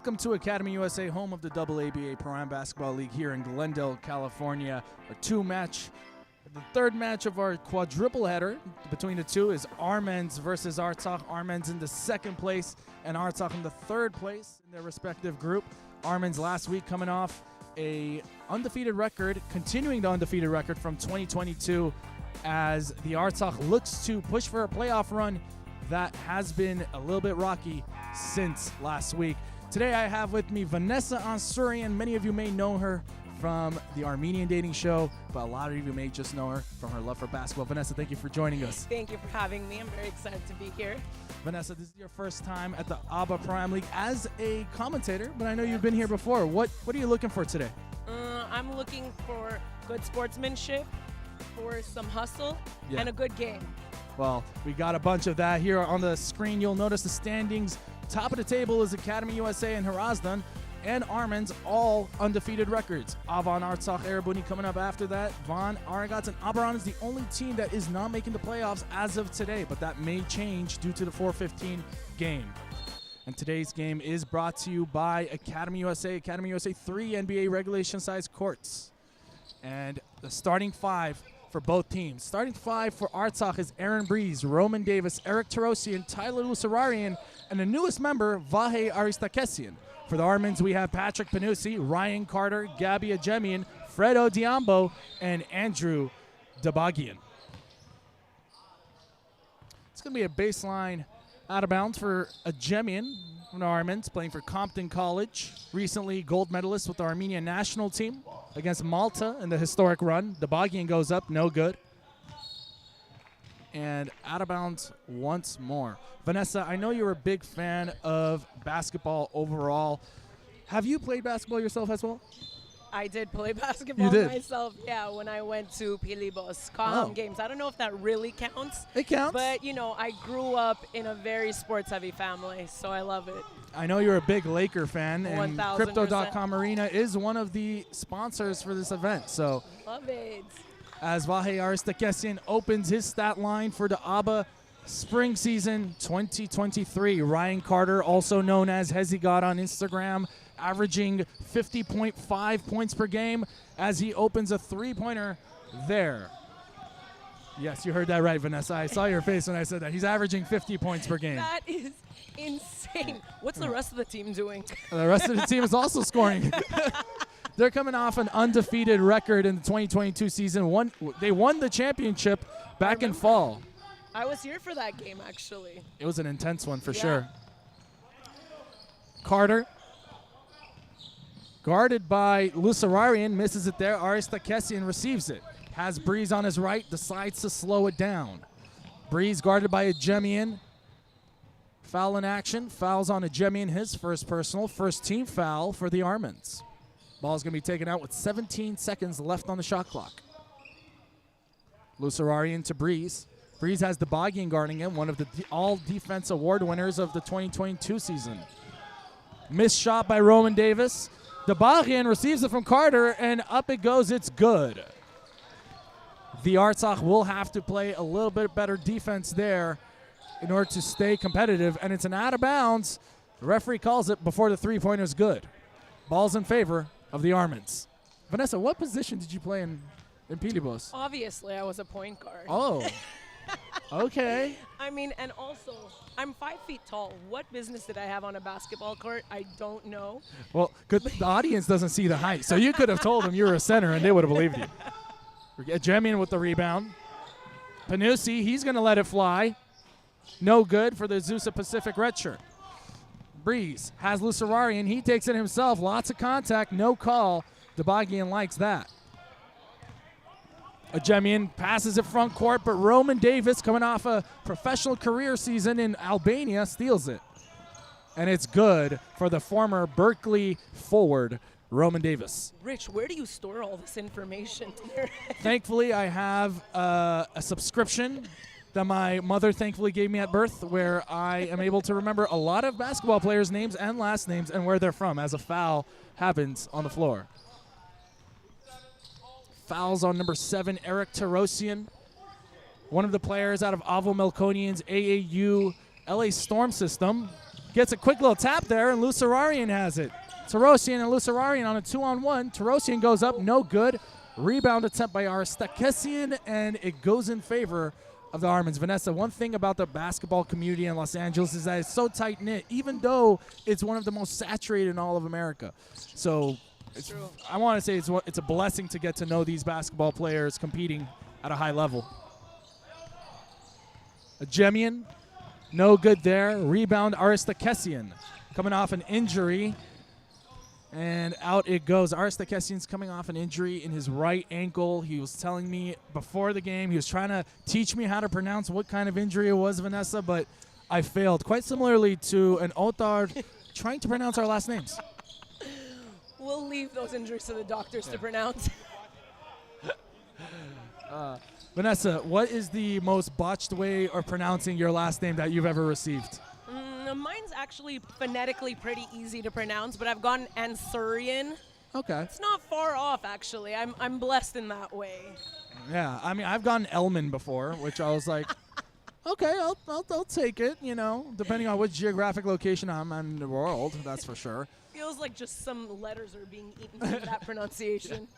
Welcome to Academy USA, home of the AABA Pro-Am Basketball League here in Glendale, California. The third match of our quadruple header between the two is Armens versus Artsakh. Armens in the second place and Artsakh in the third place in their respective group. Armens last week coming off a undefeated record, continuing the undefeated record from 2022 as the Artsakh looks to push for a playoff run that has been a little bit rocky since last week. Today I have with me Vanessa Ansurian. Many of you may know her from the Armenian dating show, but a lot of you may just know her from her love for basketball. Vanessa, thank you for joining us. Thank you for having me. I'm very excited to be here. Vanessa, this is your first time at the AABA Pro-Am League as a commentator, but I know you've been here before. What are you looking for today? I'm looking for good sportsmanship, for some hustle, and a good game. Well, we got a bunch of that here on the screen. You'll notice the standings. Top of the table is Academy USA and Harazdan and Armens, all undefeated records. Avan, Artsakh, Erebuni coming up after that. Van, Aragats, and Abaran is the only team that is not making the playoffs as of today, but that may change due to the 4:15 game. And today's game is brought to you by Academy USA. Academy USA, 3 NBA regulation-sized courts. And the starting five for both teams. Starting five for Artsakh is Aaron Breeze, Roman Davis, Eric Tarosian, Tyler Lusararian, and the newest member, Vahe Aristakesian. For the Armens, we have Patrick Panusi, Ryan Carter, Gabby Ajemian, Fredo Diambo, and Andrew Dabagian. It's going to be a baseline out of bounds for Ajemian from the Armens, playing for Compton College. Recently gold medalist with the Armenian national team against Malta in the historic run. Dabagian goes up, no good. And out of bounds once more. Vanessa, I know you're a big fan of basketball overall. Have you played basketball yourself as well? I did play basketball myself, when I went to Pilibos games. I don't know if that really counts. It counts. But, I grew up in a very sports-heavy family, so I love it. I know you're a big Laker fan, and 1000%. Crypto.com Arena is one of the sponsors for this event. So, love it. As Vahe Aristakesian opens his stat line for the AABA Spring Season 2023. Ryan Carter, also known as Hezigod on Instagram, averaging 50.5 points per game as he opens a three-pointer there. Yes, you heard that right, Vanessa. I saw your face when I said that. He's averaging 50 points per game. That is insane. What's the rest of the team doing? The rest of the team is also scoring. They're coming off an undefeated record in the 2022 season. They won the championship back in fall. I was here for that game, actually. It was an intense one for sure. Carter, guarded by Lusararian, misses it there. Aristakesian receives it. Has Breeze on his right, decides to slow it down. Breeze guarded by Ajemian. Foul in action. Fouls on Ajemian, his first personal. First team foul for the Armens. Ball's going to be taken out with 17 seconds left on the shot clock. Lusararian to Breeze. Breeze has Dabagian guarding him, one of the all-defense award winners of the 2022 season. Missed shot by Roman Davis. Dabagian receives it from Carter, and up it goes. It's good. The Artsakh will have to play a little bit better defense there in order to stay competitive, and it's an out of bounds. The referee calls it before the three-pointer is good. Ball's in favor of the Armens. Vanessa, what position did you play in Pilibos? Obviously, I was a point guard. Oh, okay. I mean, and also, I'm 5 feet tall. What business did I have on a basketball court? I don't know. Well, the audience doesn't see the height, so you could have told them you were a center, and they would have believed you. Jemian with the rebound. Panusi, he's going to let it fly. No good for the Zusa Pacific red shirt. Breeze has Lusararian. He takes it himself. Lots of contact. No call. Dabagian likes that. Ajemian passes it front court, but Roman Davis, coming off a professional career season in Albania, steals it. And it's good for the former Berkeley forward, Roman Davis. Rich, where do you store all this information? Thankfully, I have a subscription that my mother thankfully gave me at birth, where I am able to remember a lot of basketball players' names and last names and where they're from as a foul happens on the floor. Fouls on number 7, Eric Tarosian, one of the players out of Avo Melkonian's AAU LA Storm system. Gets a quick little tap there, and Lusararian has it. Tarosian and Lusararian on a 2-on-1. Tarosian goes up, no good. Rebound attempt by Artsakh, and it goes in favor of the Armens. Vanessa, one thing about the basketball community in Los Angeles is that it's so tight-knit, even though it's one of the most saturated in all of America. So I want to say it's a blessing to get to know these basketball players competing at a high level. Armenian, no good there. Rebound, Artsakh coming off an injury. And out it goes. Artsakh coming off an injury in his right ankle. He was telling me before the game, he was trying to teach me how to pronounce what kind of injury it was, Vanessa, but I failed. Quite similarly to an Otard trying to pronounce our last names. We'll leave those injuries to the doctors to pronounce. Vanessa, what is the most botched way of pronouncing your last name that you've ever received? Mine's actually phonetically pretty easy to pronounce, but I've gone Ansurian. Okay. It's not far off, actually. I'm blessed in that way. Yeah, I mean, I've gotten Elman before, which I was like, okay, I'll take it, you know, depending on which geographic location I'm in the world, that's for sure. Feels like just some letters are being eaten through that pronunciation.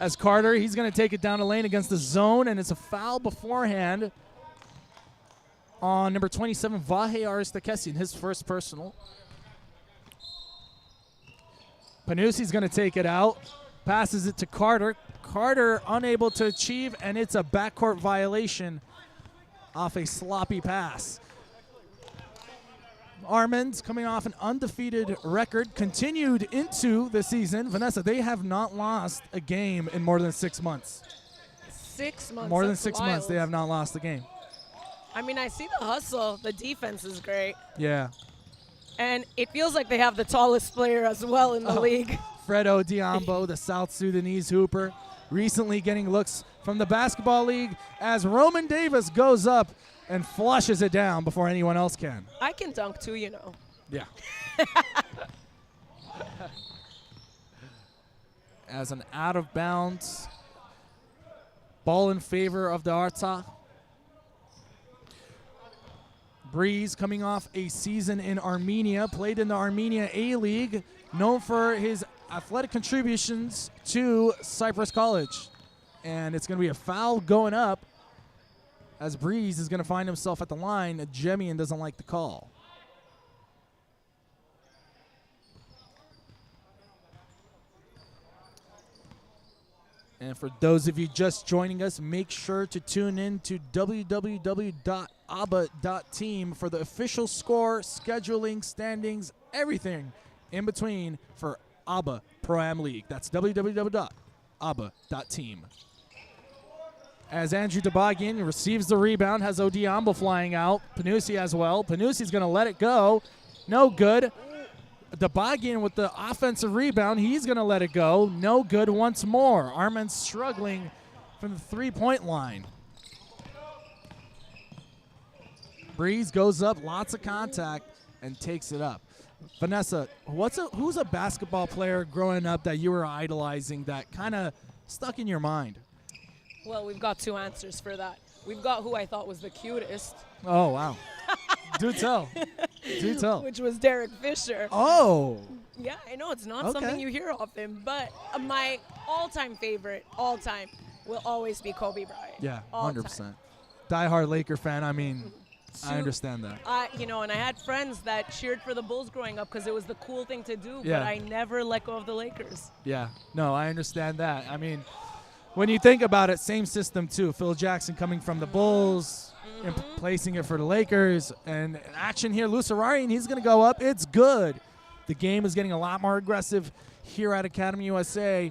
As Carter, he's going to take it down the lane against the zone, and it's a foul beforehand on number 27, Vahe Artsakh, his first personal. Panussi's going to take it out, passes it to Carter. Carter unable to achieve, and it's a backcourt violation off a sloppy pass. Armens coming off an undefeated record, continued into the season. Vanessa, they have not lost a game in more than 6 months. 6 months? More than That's 6 wild. months, they have not lost a game. I mean, I see the hustle. The defense is great. Yeah. And it feels like they have the tallest player as well in the league. Fredo Diambo, the South Sudanese hooper, recently getting looks from the basketball league as Roman Davis goes up and flushes it down before anyone else can. I can dunk too, you know. Yeah. As an out of bounds ball in favor of the Artsakh. Breeze coming off a season in Armenia, played in the Armenia A-League, known for his athletic contributions to Cypress College. And it's going to be a foul going up as Breeze is going to find himself at the line. Jemian doesn't like the call. And for those of you just joining us, make sure to tune in to www.aba.team for the official score, scheduling, standings, everything in between for AABA Pro-Am League. That's www.aba.team. As Andrew Dabagian receives the rebound, has Odiambo flying out. Panussi as well. Panussi's going to let it go. No good. Dabagian with the offensive rebound. He's going to let it go. No good once more. Armens struggling from the three-point line. Breeze goes up, lots of contact, and takes it up. Vanessa, who's a basketball player growing up that you were idolizing that kind of stuck in your mind? Well, we've got two answers for that. We've got who I thought was the cutest. Oh, wow. Do tell. Do tell. Which was Derek Fisher. Oh. Yeah, I know it's not something you hear often, but my all-time favorite, all-time, will always be Kobe Bryant. Yeah, 100%. Diehard Laker fan. I mean, I understand that. You know, and I had friends that cheered for the Bulls growing up because it was the cool thing to do, Yeah. but I never let go of the Lakers. Yeah. No, I understand that. I mean, when you think about it, same system too. Phil Jackson coming from the Bulls and placing it for the Lakers. And action here, Lusararian, he's going to go up. It's good. The game is getting a lot more aggressive here at Academy USA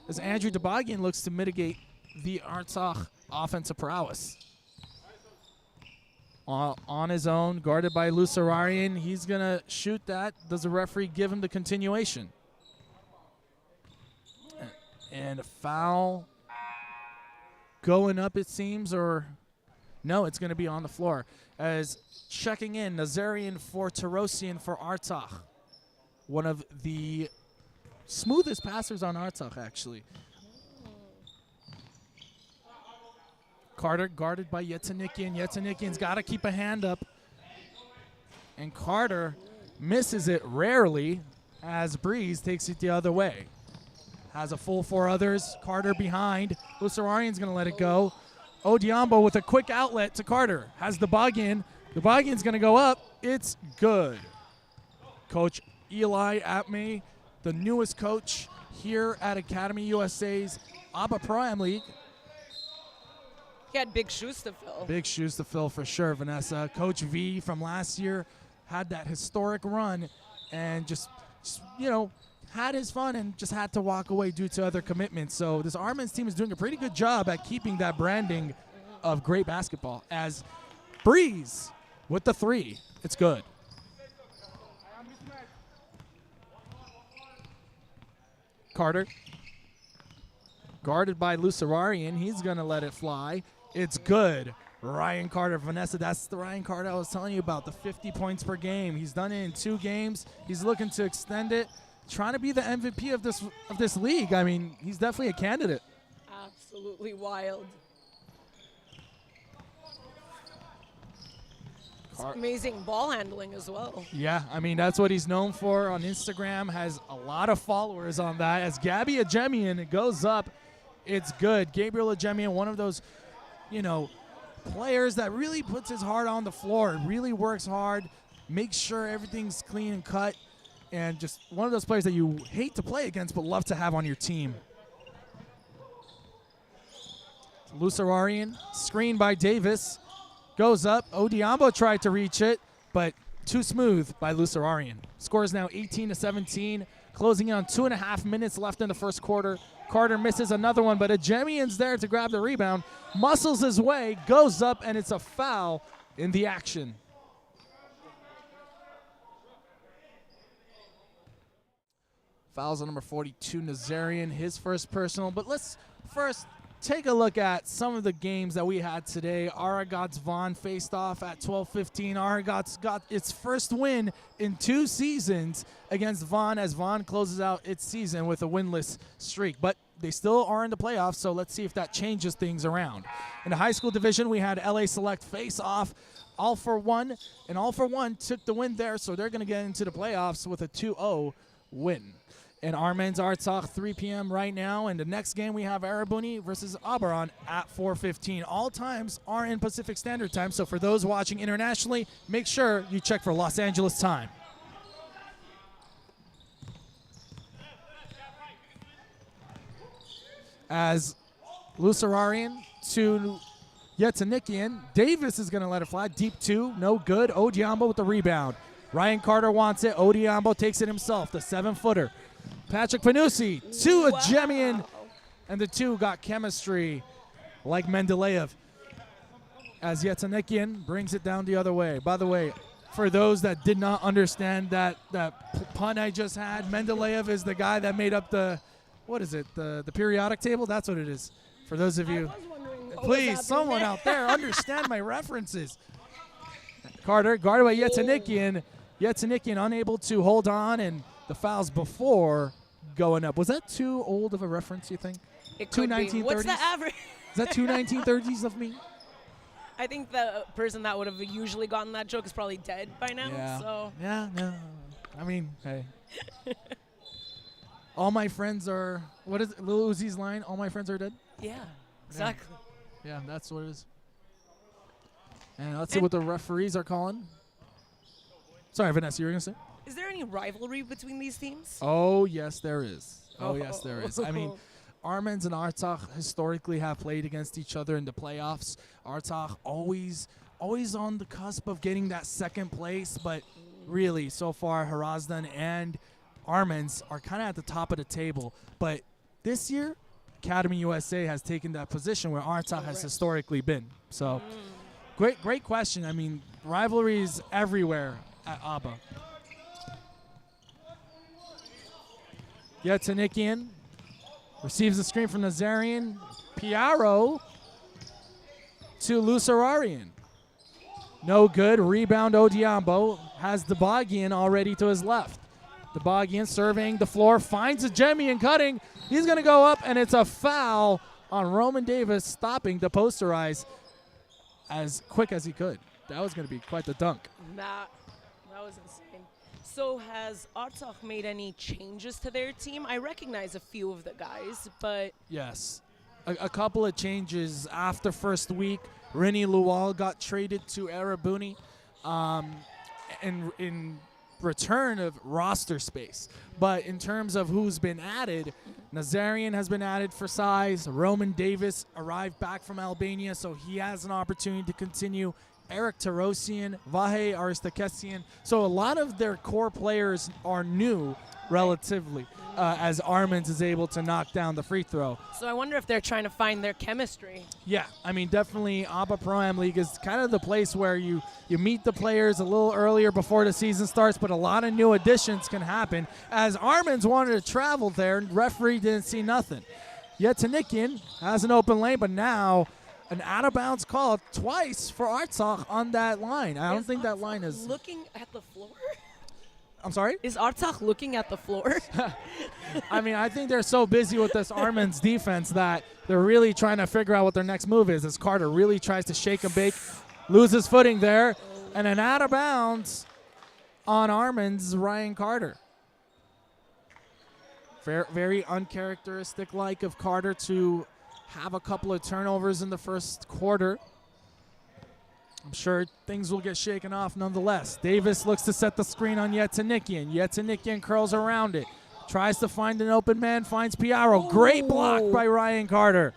as Andrew Dabagian looks to mitigate the Artsakh offensive prowess. On his own, guarded by Lusararian. He's going to shoot that. Does the referee give him the continuation? And a foul going up, it seems, or no, it's going to be on the floor. As checking in, Nazarian for Tarosian for Artsakh. One of the smoothest passers on Artsakh, actually. Carter guarded by Yetanikian. Yetanikian's got to keep a hand up. And Carter misses it rarely as Breeze takes it the other way. Has a full 4 others. Carter behind. Lusararian's going to let it go. Odiambo with a quick outlet to Carter. Has the Boggian. The Boggian's going to go up. It's good. Coach Eli Atme, the newest coach here at Academy USA's AABA Pro-Am League. He had big shoes to fill. Big shoes to fill for sure, Vanessa. Coach V from last year had that historic run and just you know, had his fun and just had to walk away due to other commitments. So this Armens team is doing a pretty good job at keeping that branding of great basketball. As Breeze with the 3. It's good. Carter. Guarded by Lusararian. He's going to let it fly. It's good. Ryan Carter. Vanessa, that's the Ryan Carter I was telling you about, the 50 points per game. He's done it in 2 games. He's looking to extend it. Trying to be the MVP of this league. I mean, he's definitely a candidate. Absolutely wild. Amazing ball handling as well. Yeah, I mean, that's what he's known for on Instagram. Has a lot of followers on that. As Gabby Ajemian, it goes up. It's good. Gabriel Ajemian, one of those, you know, players that really puts his heart on the floor, really works hard, makes sure everything's clean and cut, and just one of those players that you hate to play against but love to have on your team. Lusararian, screened by Davis, goes up. Odiambo tried to reach it, but too smooth by Lusararian. Score is now 18-17, closing in on 2.5 minutes left in the first quarter. Carter misses another one, but Ajemian's there to grab the rebound, muscles his way, goes up, and it's a foul in the action. Fouls on number 42, Nazarian, his first personal. But let's first take a look at some of the games that we had today. Aragot's Vaughn faced off at 12:15. Aragot's got its first win in 2 seasons against Vaughn as Vaughn closes out its season with a winless streak. But they still are in the playoffs, so let's see if that changes things around. In the high school division, we had LA Select face off All for One, and All for One took the win there, so they're going to get into the playoffs with a 2-0 win. And Armens Artsakh 3 p.m. right now. And the next game we have Arabuni versus Abaran at 4:15. All times are in Pacific Standard Time. So for those watching internationally, make sure you check for Los Angeles time. As Lusararian to Yetanikian. Davis is going to let it fly. Deep 2, no good. Odiambo with the rebound. Ryan Carter wants it. Odiambo takes it himself. The 7-footer. Patrick Panusi to Ajemian, and the 2 got chemistry like Mendeleev as Yetanikian brings it down the other way. By the way, for those that did not understand that pun I just had, Mendeleev is the guy that made up the, what is it, the periodic table? That's what it is. For those of you, please, someone out there understand my references. Carter guarded by Yetanikian. Yetanikian unable to hold on, and the fouls before going up. Was that too old of a reference, you think? It could be. What's the average? Is that 1930s of me? I think the person that would have usually gotten that joke is probably dead by now. Yeah. So. Yeah, no. I mean, hey. All my friends are, what is it, Lil Uzi's line? All my friends are dead? Yeah, exactly. Yeah, that's what it is. And let's see what the referees are calling. Sorry, Vanessa, you were going to say? Is there any rivalry between these teams? Oh, yes, there is. Oh, yes, there is. I mean, Armens and Artsakh historically have played against each other in the playoffs. Artsakh always on the cusp of getting that second place, but really, so far, Harazdan and Armens are kind of at the top of the table. But this year, Academy USA has taken that position where Artsakh has historically been. So, great question. I mean, rivalries everywhere at AABA. Yetanikian receives the screen from Nazarian. Piaro to Lusararian. No good. Rebound Odiambo. Has Debagian already to his left. Debagian surveying the floor. Finds Ajemian cutting. He's going to go up, and it's a foul on Roman Davis, stopping to posterize as quick as he could. That was going to be quite the dunk. That was insane. So has Artsakh made any changes to their team? I recognize a few of the guys, but... Yes. A couple of changes after first week. Rini Lual got traded to Arabuni in return of roster space. But in terms of who's been added, Nazarian has been added for size. Roman Davis arrived back from Albania, so he has an opportunity to continue. Eric Tarosian, Vahe Aristakesian. So a lot of their core players are new relatively as Armens is able to knock down the free throw. So I wonder if they're trying to find their chemistry. Yeah, I mean, definitely AABA Pro-Am League is kind of the place where you meet the players a little earlier before the season starts, but a lot of new additions can happen. As Armens wanted to travel there, referee didn't see nothing. Yetanikian has an open lane, but now an out-of-bounds call twice for Artsakh on that line. I don't think that line is... looking at the floor? I'm sorry? Is Artsakh looking at the floor? I mean, I think they're so busy with this Armens defense that they're really trying to figure out what their next move is as Carter really tries to shake and bake, loses footing there, and an out-of-bounds on Armens, Ryan Carter. Very uncharacteristic-like of Carter to have a couple of turnovers in the first quarter. I'm sure things will get shaken off nonetheless. Davis looks to set the screen on Yetanikian. Yetanikian curls around it. Tries to find an open man, finds Piaro. Great block by Ryan Carter.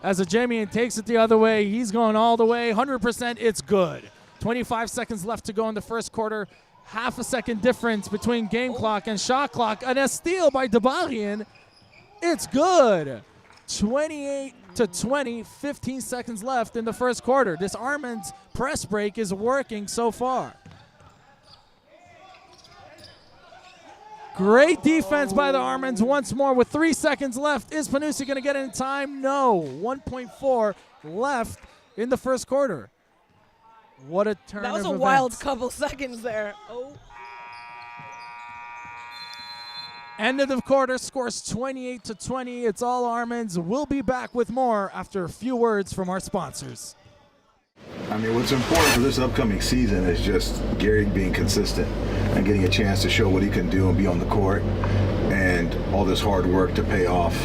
As Ajemian takes it the other way, he's going all the way. 100%, it's good. 25 seconds left to go in the first quarter. Half a second difference between game clock and shot clock. And a steal by Dabarian. It's good. 28-20, 15 seconds left in the first quarter. This Armens press break is working so far. Great defense by the Armens once more with 3 seconds left. Is Panusi going to get it in time? No. 1.4 left in the first quarter. What a turn of events. That was a wild couple seconds there. Oh. End of the quarter, scores 28-20. It's all Armens. We'll be back with more after a few words from our sponsors. I mean, what's important for this upcoming season is just Gary being consistent and getting a chance to show what he can do and be on the court, and all this hard work to pay off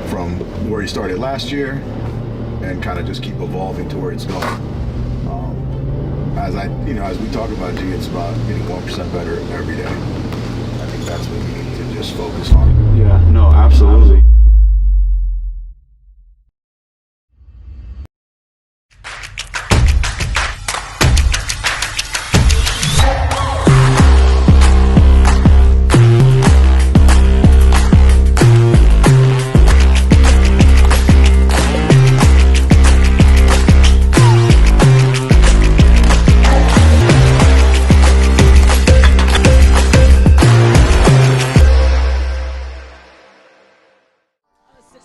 from where he started last year and kind of just keep evolving to where it's going. As we talk about, G, it's about getting 1% better every day. I think that's what we need to just focus on. Yeah, no, absolutely.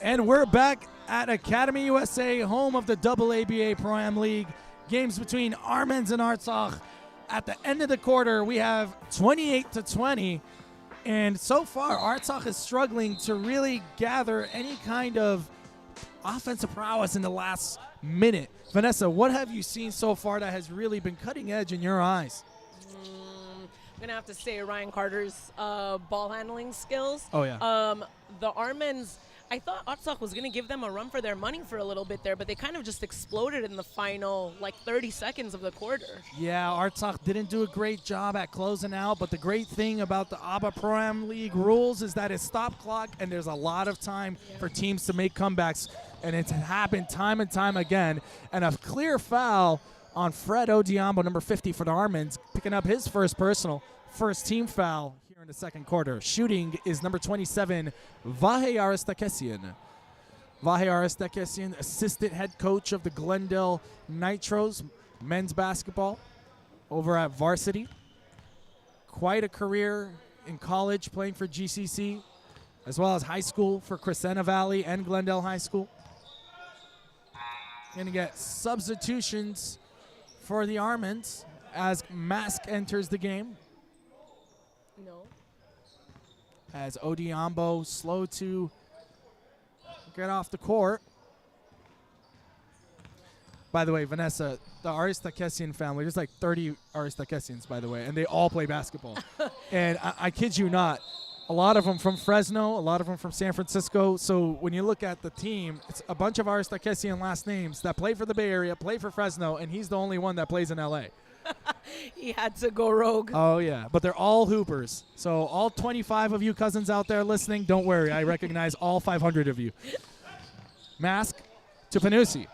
And we're back at Academy USA, home of the AABA Pro-Am League. Games between Armens and Artsakh. At the end of the quarter, we have 28-20. And so far, Artsakh is struggling to really gather any kind of offensive prowess in the last minute. Vanessa, what have you seen so far that has really been cutting edge in your eyes? I'm going to have to say Ryan Carter's ball handling skills. Oh, yeah. The Armens, I thought Artsakh was going to give them a run for their money for a little bit there, but they kind of just exploded in the final, 30 seconds of the quarter. Yeah, Artsakh didn't do a great job at closing out, but the great thing about the AABA Pro-Am League rules is that it's stop clock, and there's a lot of time for teams to make comebacks, and it's happened time and time again. And a clear foul on Fred Odiambo, number 50 for the Armens, picking up his first team foul here in the second quarter. Shooting is number 27, Vahe Aristakesian. Vahe Aristakesian, assistant head coach of the Glendale Nitros men's basketball over at varsity. Quite a career in college playing for GCC, as well as high school for Crescenta Valley and Glendale High School. Going to get substitutions for the Armens as Mask enters the game. No. As Odiambo slow to get off the court. By the way, Vanessa, the Artsakh family, there's like 30 Artsakhians, by the way, and they all play basketball. And I kid you not, a lot of them from Fresno, a lot of them from San Francisco. So when you look at the team, it's a bunch of Artsakhian last names that play for the Bay Area, play for Fresno, and he's the only one that plays in L.A. He had to go rogue. Oh, yeah. But they're all hoopers. So all 25 of you cousins out there listening, don't worry. I recognize all 500 of you. Mask to Panussi.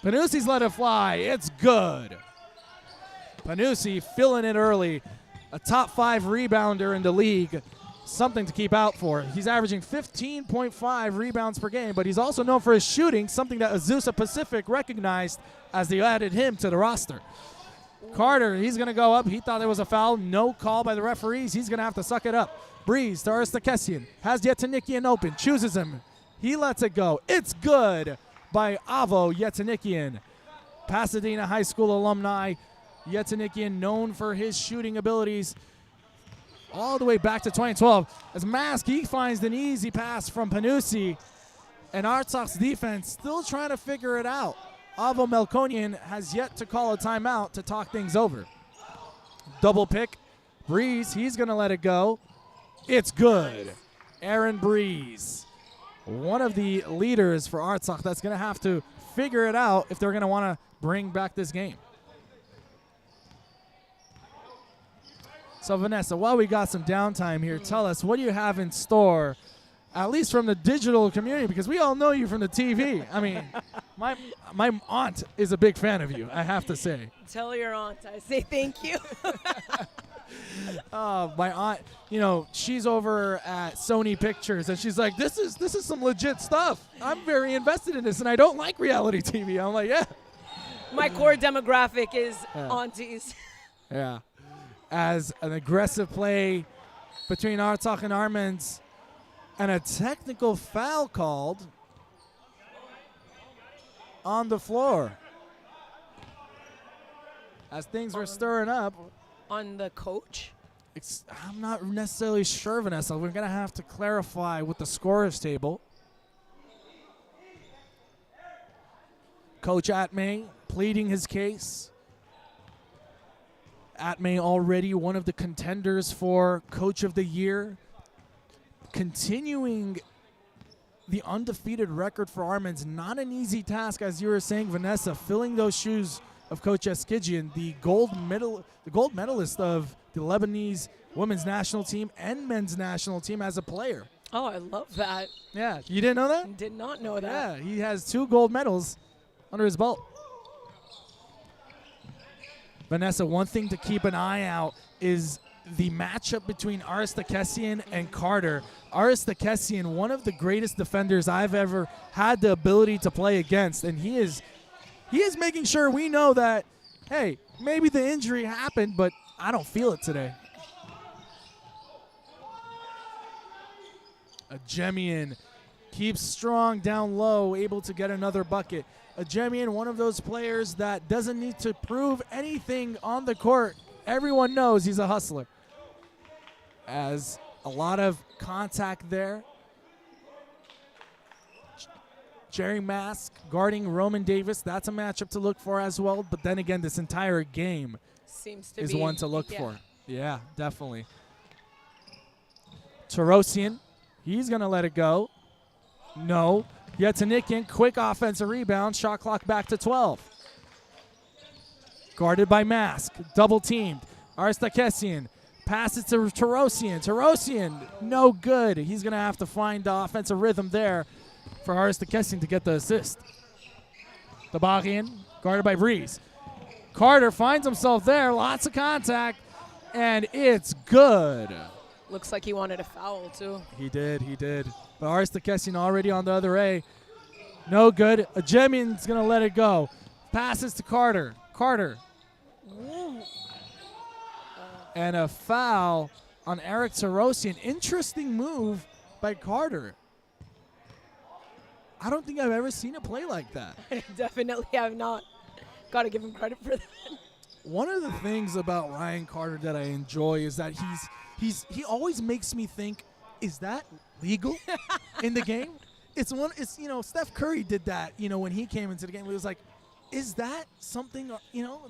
Panussi's let it fly. It's good. Panussi filling it early. A top 5 rebounder in the league. Something to keep out for. He's averaging 15.5 rebounds per game, but he's also known for his shooting, something that Azusa Pacific recognized as they added him to the roster. Carter, he's going to go up. He thought there was a foul. No call by the referees. He's going to have to suck it up. Breeze to Artsakh. Has Yetanikian open. Chooses him. He lets it go. It's good by Avo Yetanikian. Pasadena High School alumni. Yetanikian known for his shooting abilities all the way back to 2012. As Mask, he finds an easy pass from Panussi. And Artsakh's defense still trying to figure it out. Avo Melkonian has yet to call a timeout to talk things over. Double pick. Breeze, he's going to let it go. It's good. Aaron Breeze, one of the leaders for Artsakh that's going to have to figure it out if they're going to want to bring back this game. So, Vanessa, while we got some downtime here, tell us, what do you have in store, at least from the digital community, because we all know you from the TV. I mean, my aunt is a big fan of you, I have to say. Tell your aunt I say thank you. My aunt, you know, she's over at Sony Pictures, and she's like, this is some legit stuff. I'm very invested in this, and I don't like reality TV. I'm like, yeah. My core demographic is aunties. Yeah. As an aggressive play between Artsakh and Armens, and a technical foul called on the floor. As things were stirring up. On the coach? I'm not necessarily sure, Vanessa. We're going to have to clarify with the scorer's table. Coach Atmay pleading his case. Atmay already one of the contenders for Coach of the Year. Continuing the undefeated record for Armens. Not an easy task, as you were saying, Vanessa, filling those shoes of Coach Eskijian, the gold medalist of the Lebanese women's national team and men's national team as a player. Oh, I love that. Yeah, you didn't know that? Did not know that. Yeah, he has 2 gold medals under his belt. Vanessa, one thing to keep an eye out is the matchup between Artsakh and Carter. Artsakh, one of the greatest defenders I've ever had the ability to play against, and he is making sure we know that, hey, maybe the injury happened, but I don't feel it today. Ajemian keeps strong down low, able to get another bucket. Ajemian, one of those players that doesn't need to prove anything on the court. Everyone knows he's a hustler. As a lot of contact there. Jerry Mask guarding Roman Davis. That's a matchup to look for as well. But then again, this entire game is one to look for. Yeah, definitely. Tarosian, he's going to let it go. No. Yetanikian, quick offensive rebound. Shot clock back to 12. Guarded by Mask. Double teamed. Artsakh passes to Tarosian. Tarosian, no good. He's going to have to find the offensive rhythm there for Artsakh to get the assist. Tabaghian, guarded by Breeze. Carter finds himself there. Lots of contact. And it's good. Looks like he wanted a foul, too. He did. But Artsakh already on the other A. No good. Ajemian's going to let it go. Passes to Carter. Carter. And a foul on Eric Tarosian. Interesting move by Carter. I don't think I've ever seen a play like that. I definitely have not. Got to give him credit for that. One of the things about Ryan Carter that I enjoy is that he always makes me think, is that legal in the game? It's Steph Curry did that, when he came into the game. It was like, is that something,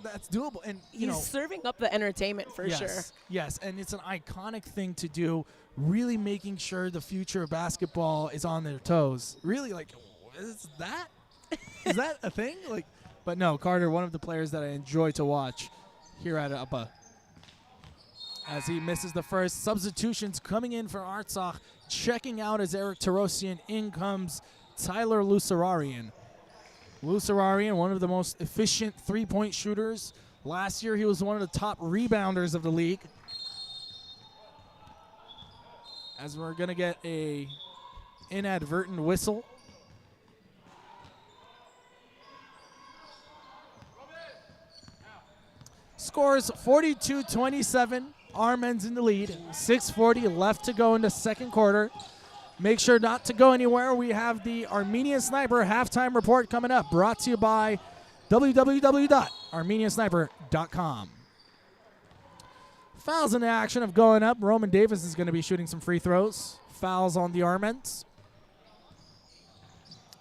that's doable? And, He's serving up the entertainment for yes, sure. Yes, and it's an iconic thing to do, really making sure the future of basketball is on their toes. Really, is that a thing? But no, Carter, one of the players that I enjoy to watch here at AABA. As he misses the first, substitutions coming in for Artsakh. Checking out as Eric Tarosian. In comes Tyler Lusararian. Lusararian, one of the most efficient three-point shooters. Last year, he was one of the top rebounders of the league. As we're going to get a inadvertent whistle. Scores 42-27. Armens in the lead. 6:40 left to go in the second quarter. Make sure not to go anywhere. We have the Armenian Sniper halftime report coming up, brought to you by www.armeniansniper.com. Fouls in the action of going up. Roman Davis is going to be shooting some free throws. Fouls on the Armens.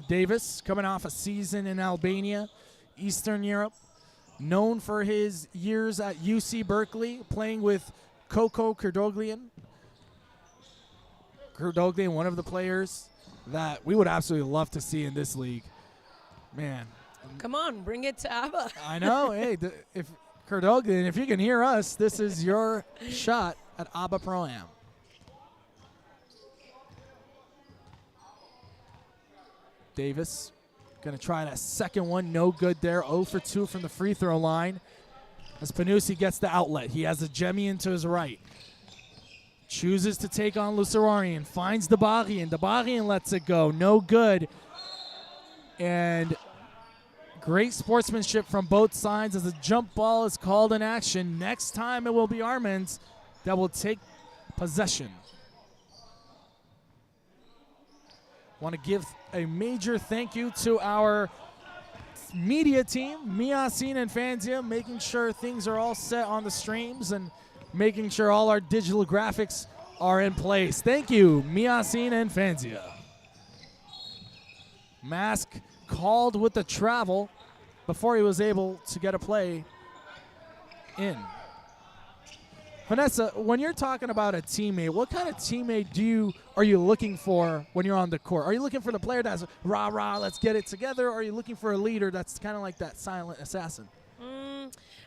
Davis coming off a season in Albania, Eastern Europe. Known for his years at UC Berkeley, playing with Koko Kurdoglian. Kurdoglian, one of the players that we would absolutely love to see in this league. Man. Come on, bring it to AABA. I know. Hey, if Kurdoglian, if you can hear us, this is your shot at AABA Pro-Am. Davis going to try that second one. No good there. 0 for 2 from the free throw line. As Panusi gets the outlet. He has a Jemian to his right. Chooses to take on Lusararian. Finds Dabaghian. Dabaghian lets it go. No good. And great sportsmanship from both sides as a jump ball is called in action. Next time it will be Armens that will take possession. Want to give a major thank you to our media team, Miasin and Fanzia, making sure things are all set on the streams and making sure all our digital graphics are in place. Thank you, Miasin and Fanzia. Mask called with the travel before he was able to get a play in. Vanessa, when you're talking about a teammate, what kind of teammate are you looking for when you're on the court? Are you looking for the player that's rah, rah, let's get it together? Or are you looking for a leader that's kind of like that silent assassin?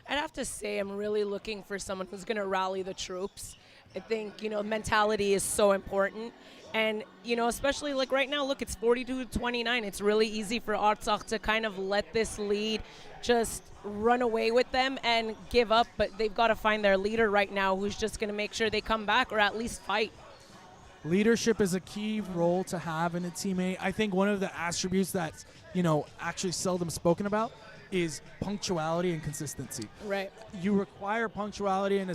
I'd have to say I'm really looking for someone who's going to rally the troops. I think, mentality is so important. And, especially like right now, look, it's 42-29. It's really easy for Artsakh to kind of let this lead just run away with them and give up. But they've got to find their leader right now who's just going to make sure they come back or at least fight. Leadership is a key role to have in a teammate. I think one of the attributes that's, actually seldom spoken about is punctuality and consistency. Right. You require punctuality and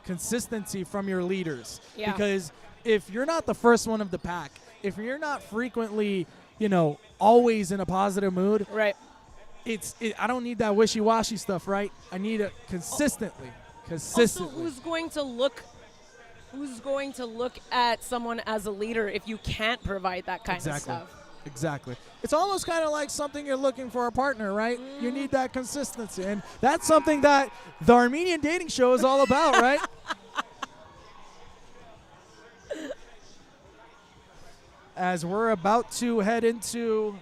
consistency from your leaders. Yeah. Because if you're not the first one of the pack, if you're not frequently, always in a positive mood, right. I don't need that wishy-washy stuff, right? I need it consistently. Also, who's going to look at someone as a leader if you can't provide that kind of stuff? Exactly. It's almost kind of like something you're looking for a partner, right? You need that consistency. And that's something that the Armenian dating show is all about, right? As we're about to head into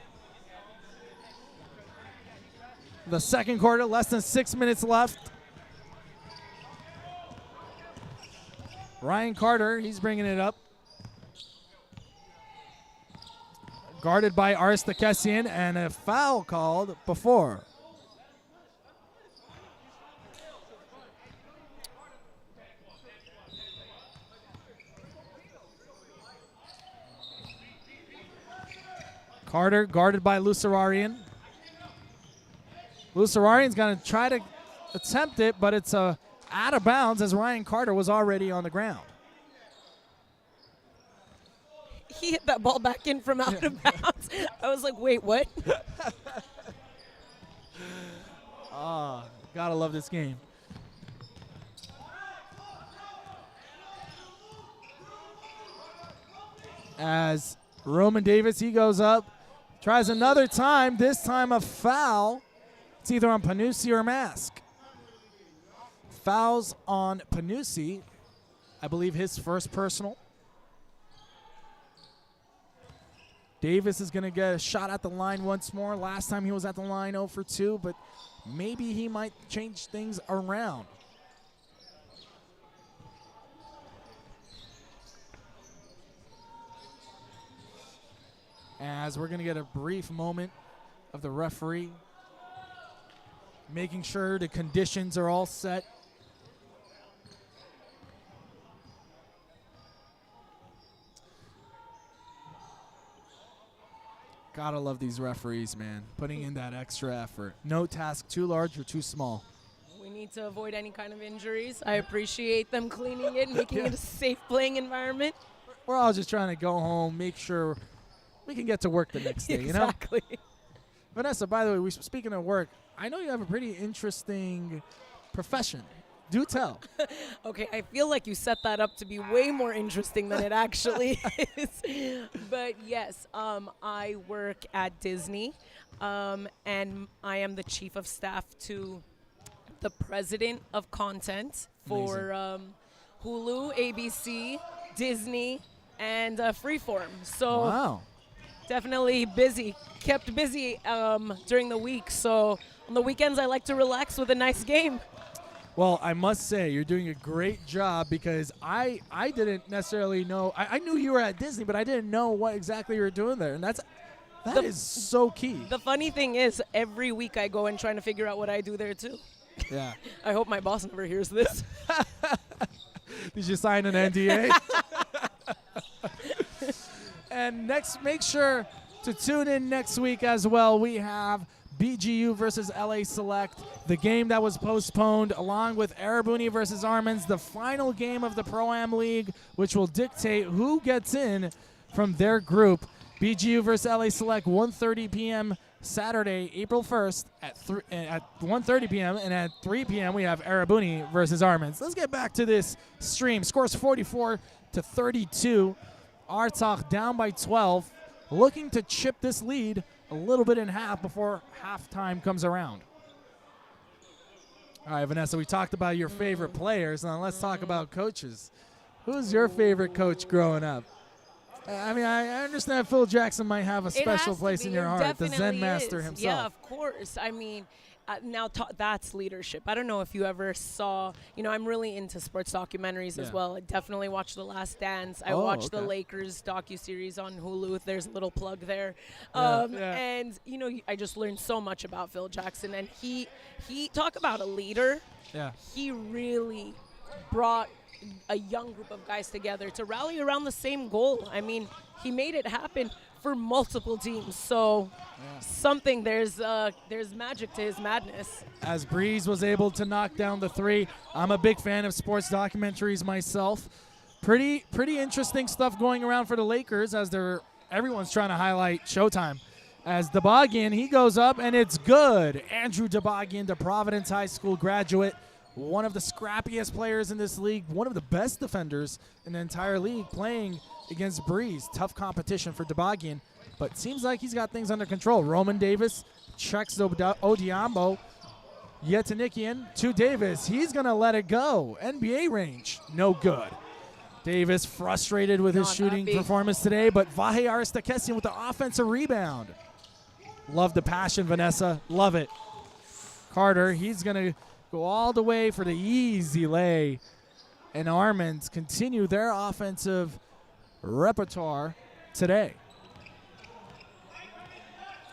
the second quarter, less than 6 minutes left. Ryan Carter, he's bringing it up. Guarded by Artsakh, and a foul called before. Carter guarded by Lusararian. Lusararian's going to try to attempt it, but it's out of bounds as Ryan Carter was already on the ground. He hit that ball back in from out of bounds. I was like, wait, what? Gotta love this game. As Roman Davis, he goes up, Tries another time, this time a foul. It's either on Panusi or Mask. Fouls on Panusi. I believe his first personal. Davis is going to get a shot at the line once more. Last time he was at the line 0 for 2, but maybe he might change things around. As we're going to get a brief moment of the referee making sure the conditions are all set. Gotta love these referees, man. Putting in that extra effort. No task too large or too small. We need to avoid any kind of injuries. I appreciate them cleaning it, making it a safe playing environment. We're all just trying to go home, make sure we can get to work the next day, you know? Exactly. Vanessa, by the way, speaking of work, I know you have a pretty interesting profession. Do tell. Okay, I feel like you set that up to be way more interesting than it actually is. But yes, I work at Disney, and I am the chief of staff to the president of content for Hulu, ABC, Disney, and Freeform. So Wow. definitely busy, kept busy during the week. So on the weekends, I like to relax with a nice game. Well, I must say, you're doing a great job because I didn't necessarily know. I knew you were at Disney, but I didn't know what exactly you were doing there. And that is so key. The funny thing is, every week I go and trying to figure out what I do there too. Yeah. I hope my boss never hears this. Did you sign an NDA? And make sure to tune in next week as well. We have BGU versus LA Select, the game that was postponed, along with Arabuni versus Armens, the final game of the Pro-Am League, which will dictate who gets in from their group. BGU versus LA Select, 1:30 p.m. Saturday, April 1st at 1:30 p.m. and at 3 p.m. we have Arabuni versus Armens. Let's get back to this stream. Scores 44-32. Artsakh down by 12, looking to chip this lead a little bit in half before halftime comes around. All right, Vanessa, we talked about your favorite players. Now let's talk about coaches. Who's your favorite coach growing up? I mean, I understand Phil Jackson might have a special place in your heart, the Zen master himself. Yeah, of course. I mean, that's leadership. I don't know if you ever saw, I'm really into sports documentaries as well. I definitely watched The Last Dance. I watched the Lakers docuseries on Hulu. There's a little plug there. And, I just learned so much about Phil Jackson. And he talk about a leader. Yeah. He really brought a young group of guys together to rally around the same goal. I mean, he made it happen for multiple teams. So there's magic to his madness. As Breeze was able to knock down the three, I'm a big fan of sports documentaries myself. Pretty interesting stuff going around for the Lakers as everyone's trying to highlight Showtime. As Dabagian, he goes up and it's good. Andrew Dabagian, the Providence High School graduate, one of the scrappiest players in this league, one of the best defenders in the entire league, playing against Breeze. Tough competition for Dabagian, but seems like he's got things under control. Roman Davis checks Odiambo. Yetanikian to Davis. He's going to let it go. NBA range, no good. Davis frustrated with his shooting performance today, but Vahe Aristakesian with the offensive rebound. Love the passion, Vanessa. Love it. Carter, he's going to go all the way for the easy lay. And Armens continue their offensive repertoire today.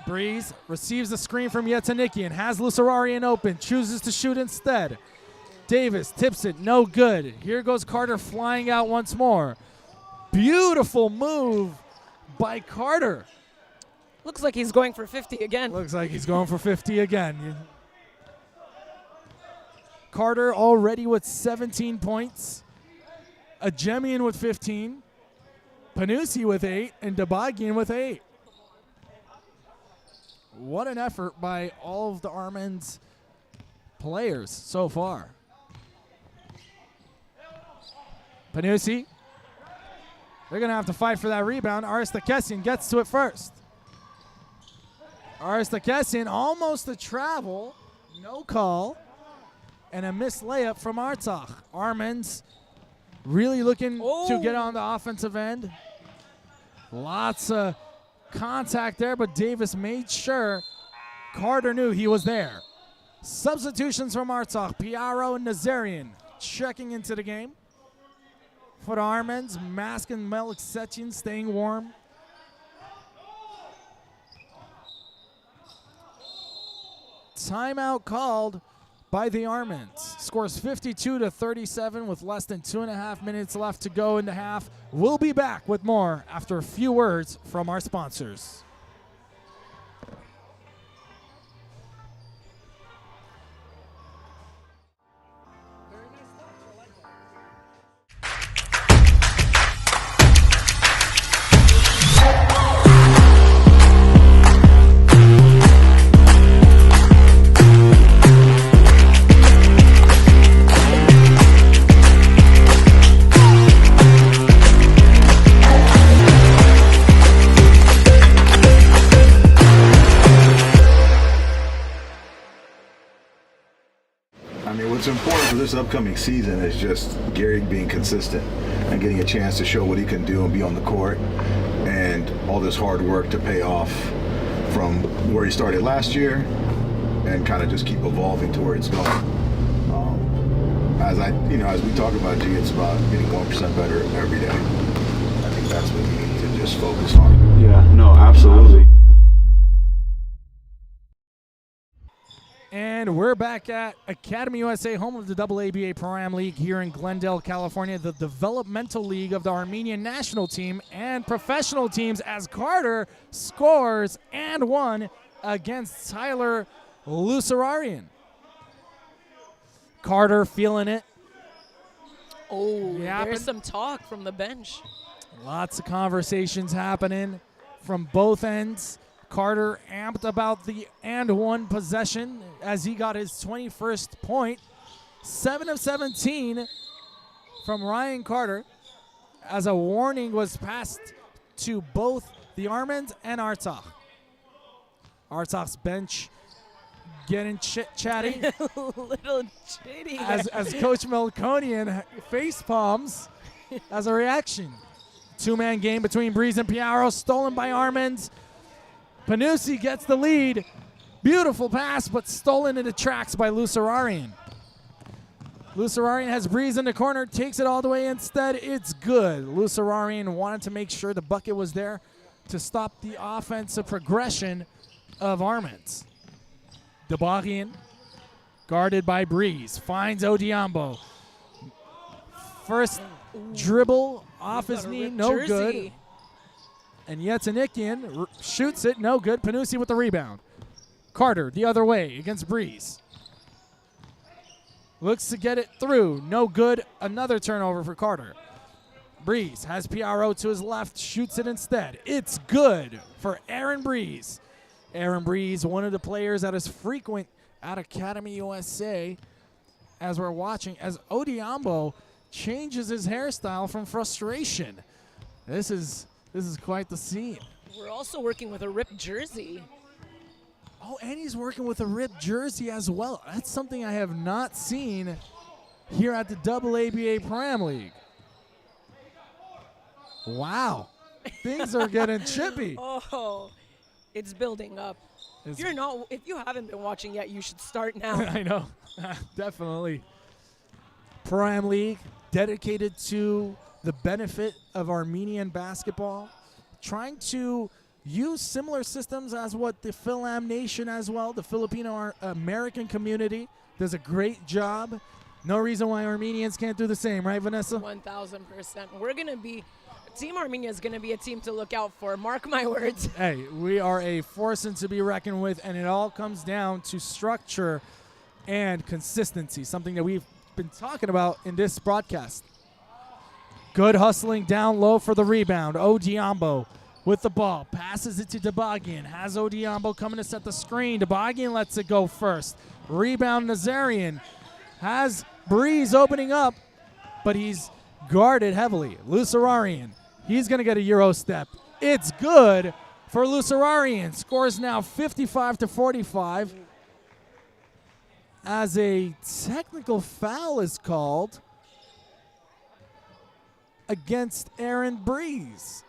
Breeze receives the screen from Yetanikian, has Lusararian open, chooses to shoot instead. Davis tips it, no good. Here goes Carter flying out once more. Beautiful move by Carter. Looks like he's going for 50 again. Looks like he's going for 50 again. Carter already with 17 points. Ajemian with 15. Panusi with 8. And Dabagian with 8. What an effort by all of the Armens players so far. Panusi. They're going to have to fight for that rebound. Aristakesian gets to it first. Artsakh almost a travel. No call. And a missed layup from Artsakh. Armens really looking to get on the offensive end. Lots of contact there, but Davis made sure Carter knew he was there. Substitutions from Artsakh. Piaro and Nazarian checking into the game. For the Armens, Mask and Meliksetin staying warm. Timeout called by the Armens. Scores 52-37 with less than 2.5 minutes left to go in the half. We'll be back with more after a few words from our sponsors. What's important for this upcoming season is just Gary being consistent and getting a chance to show what he can do and be on the court, and all this hard work to pay off from where he started last year and kind of just keep evolving to where it's going. As we talk about G, it's about getting 1% better every day. I think that's what we need to just focus on. Yeah, no, absolutely. And we're back at Academy USA, home of the AABA Pro-Am League here in Glendale, California, the developmental league of the Armenian national team and professional teams, as Carter scores and won against Tyler Lusararian. Carter feeling it. Oh, there's some talk from the bench. Lots of conversations happening from both ends. Carter amped about the and one possession as he got his 21st point. 7 of 17 from Ryan Carter, as a warning was passed to both the Armens and Artsakh. Artsakh's bench getting chatty. Little chitty. as Coach Melkonian face palms as a reaction. Two-man game between Breeze and Piaro, stolen by Armens. Panusi gets the lead. Beautiful pass, but stolen in the tracks by Lusararian. Lusararian has Breeze in the corner, takes it all the way instead. It's good. Lusararian wanted to make sure the bucket was there to stop the offensive progression of Armens. Debagian, guarded by Breeze, finds Odiambo. First dribble off his knee, no good. And Yetanikian shoots it, no good. Panusi with the rebound. Carter the other way against Breeze. Looks to get it through, no good. Another turnover for Carter. Breeze has Piaro to his left, shoots it instead. It's good for Aaron Breeze. Aaron Breeze, one of the players that is frequent at Academy USA, as we're watching, as Odiambo changes his hairstyle from frustration. This is quite the scene. We're also working with a ripped jersey. Oh, and he's working with a ripped jersey as well. That's something I have not seen here at the AABA Pro-Am League. Wow. Things are getting chippy. Oh, it's building up. If you haven't been watching yet, you should start now. I know. Definitely. Pro-Am League, dedicated to the benefit of Armenian basketball, trying to use similar systems as what the Phil-Am Nation as well, the Filipino American community, does a great job. No reason why Armenians can't do the same, right, Vanessa? 1,000%. We're going to be, Team Armenia is going to be a team to look out for. Mark my words. Hey, we are a force to be reckoned with, and it all comes down to structure and consistency, something that we've been talking about in this broadcast. Good hustling down low for the rebound. Odiambo with the ball. Passes it to Debagian. Has Odiambo coming to set the screen. Debagian lets it go first. Rebound Nazarian. Has Breeze opening up, but he's guarded heavily. Lusararian. He's going to get a Euro step. It's good for Lusararian. Scores now 55-45 as a technical foul is called against Aaron Breeze.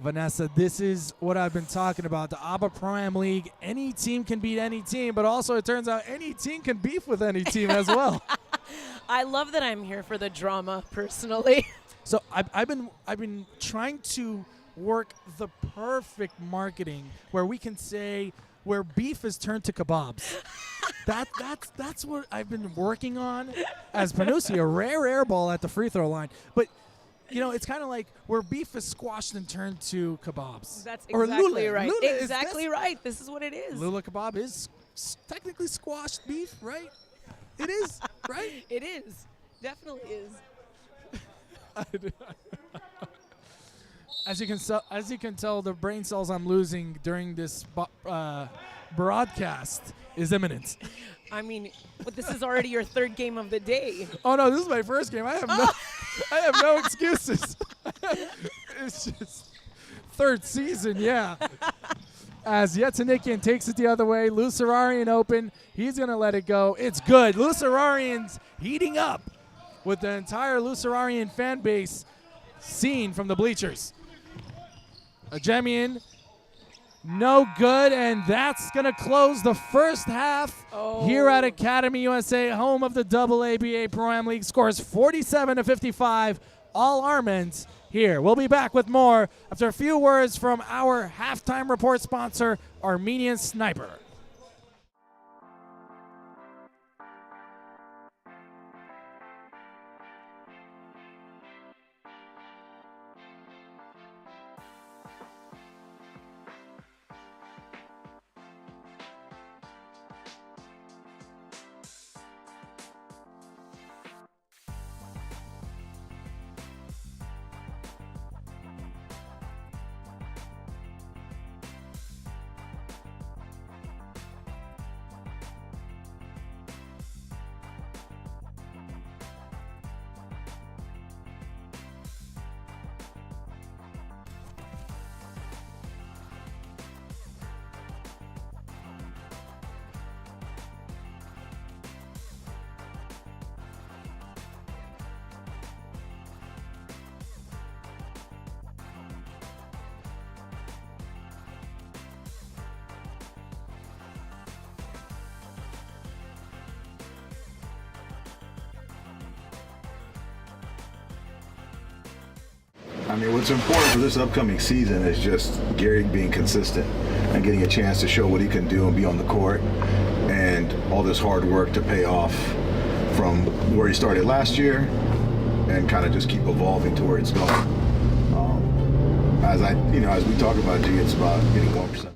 Vanessa, this is what I've been talking about. The AABA Prime League, any team can beat any team, but also it turns out any team can beef with any team as well. I love that I'm here for the drama, personally. So I've been trying to work the perfect marketing where we can say where beef is turned to kebabs. That's what I've been working on as Panusi, a rare air ball at the free throw line. But you know, it's kind of like where beef is squashed and turned to kebabs. That's exactly right. Lula exactly right. This is what it is. Lula kebab is technically squashed beef, right? It is, right? It is. Definitely is. As you can tell, the brain cells I'm losing during this broadcast is imminent. I mean, but this is already your third game of the day. Oh no, this is my first game. I have no excuses. It's just third season, yeah. As Yetanikian takes it the other way, Lusararian open. He's gonna let it go. It's good. Lusararian's heating up with the entire Lusararian fan base seen from the bleachers. Ajemian, no good, and that's going to close the first half here at Academy USA, home of the AABA Pro-Am League. Scores 47-55, all Armens here. We'll be back with more after a few words from our halftime report sponsor, Armenian Sniper. I mean, what's important for this upcoming season is just Gary being consistent and getting a chance to show what he can do and be on the court, and all this hard work to pay off from where he started last year and kind of just keep evolving to where it's going. As we talk about G, it's about getting 1%.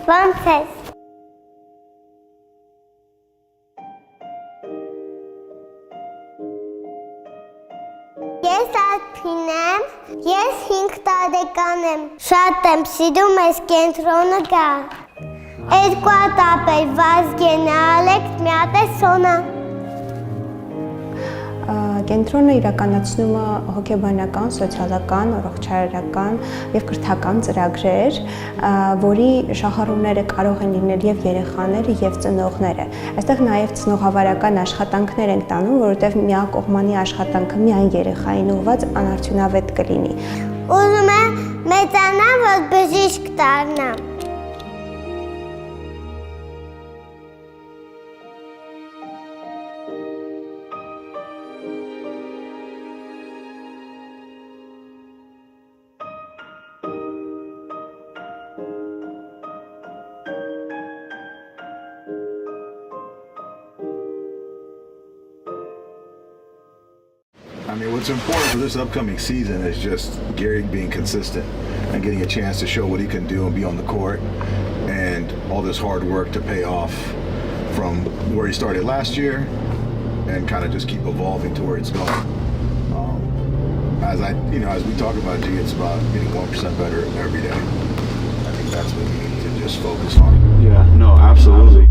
Frances. Ես Ալփին եմ, ես 5 տարեկան եմ, շատ եմ սիրում ես կենտրոնը գա, 2 հատ ապեր Վազգենը, Ալեքս, մի հատ է Սոնա։ Կենտրոնը իրականացնում է հոգեբանական, սոցիալական, առողջարարական և կրթական ծրագրեր, որի շահառուները կարող են լինել և երեխաները, և ծնողները։ Այստեղ նաև ծնողավարական աշխատանքներ ենք տանում, որովհետև միակողմանի աշխատանքը միայն երեխային ուղղված անարդյունավետ կլինի։ Ուզում եմ մեծանամ, որ բժիշկ դառնամ։ I mean, what's important for this upcoming season is just Gary being consistent and getting a chance to show what he can do and be on the court, and all this hard work to pay off from where he started last year and kind of just keep evolving to where it's going. As we talk about, G, it's about getting 1% better every day. I think that's what we need to just focus on. Yeah, no, absolutely.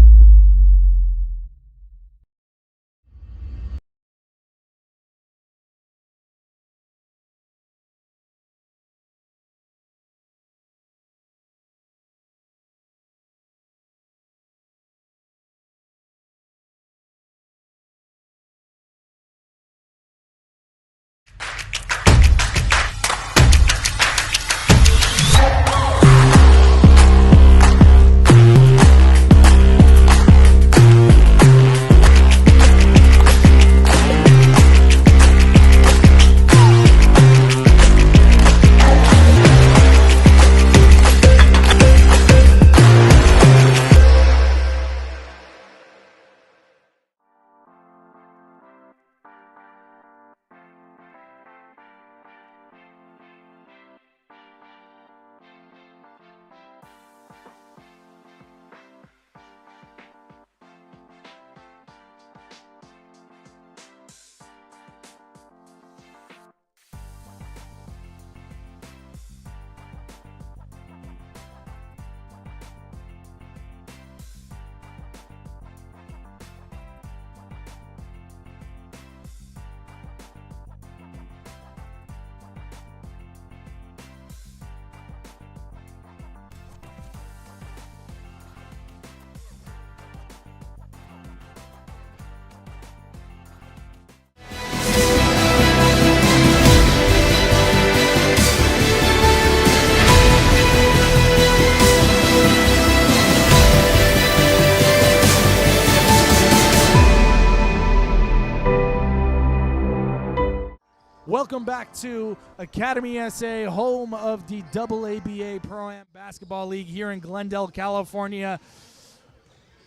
Welcome back to Academy SA, home of the AABA Pro-Am Basketball League here in Glendale, California.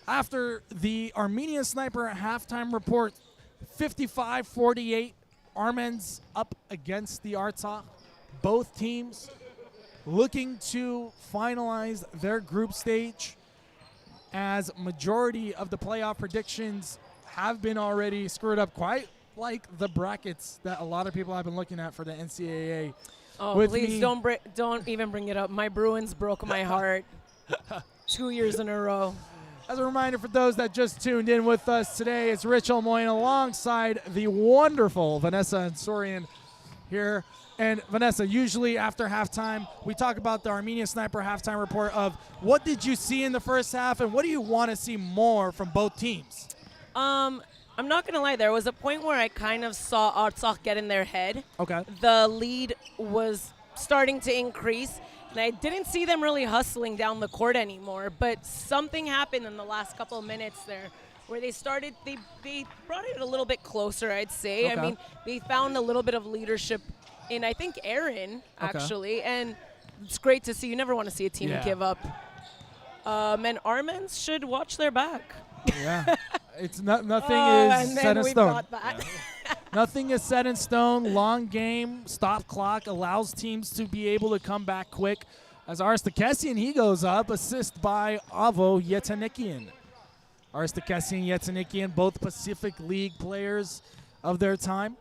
After the Armenian Sniper halftime report, 55-48, Armens up against the Artsakh. Both teams looking to finalize their group stage, as majority of the playoff predictions have been already screwed up, quite like the brackets that a lot of people have been looking at for the NCAA. Oh, please don't even bring it up. My Bruins broke my heart 2 years in a row. As a reminder for those that just tuned in with us today, it's Rich Olmoyne alongside the wonderful Vanessa Ansorian here. And Vanessa, usually after halftime, we talk about the Armenian Sniper halftime report of what did you see in the first half and what do you want to see more from both teams? I'm not going to lie. There was a point where I kind of saw Artsakh get in their head. Okay. The lead was starting to increase, and I didn't see them really hustling down the court anymore. But something happened in the last couple of minutes there where they started, they brought it a little bit closer, I'd say. Okay. I mean, they found a little bit of leadership in, I think, Aaron, actually. And it's great to see. You never want to see a team give up. And Armens should watch their back. Yeah. It's nothing is set in stone. Nothing is set in stone. Long game, stop clock allows teams to be able to come back quick. As Artsakh, he goes up, assist by Avo Yetanikian. Artsakh and Yetanikian, both Pacific League players of their time.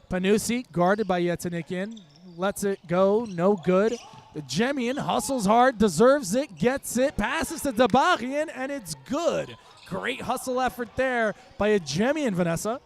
Panusi, guarded by Yetanikian, lets it go, no good. The Jemian hustles hard, deserves it, gets it, passes to Dabarian, and it's good. Great hustle effort there by a Jemian, Vanessa.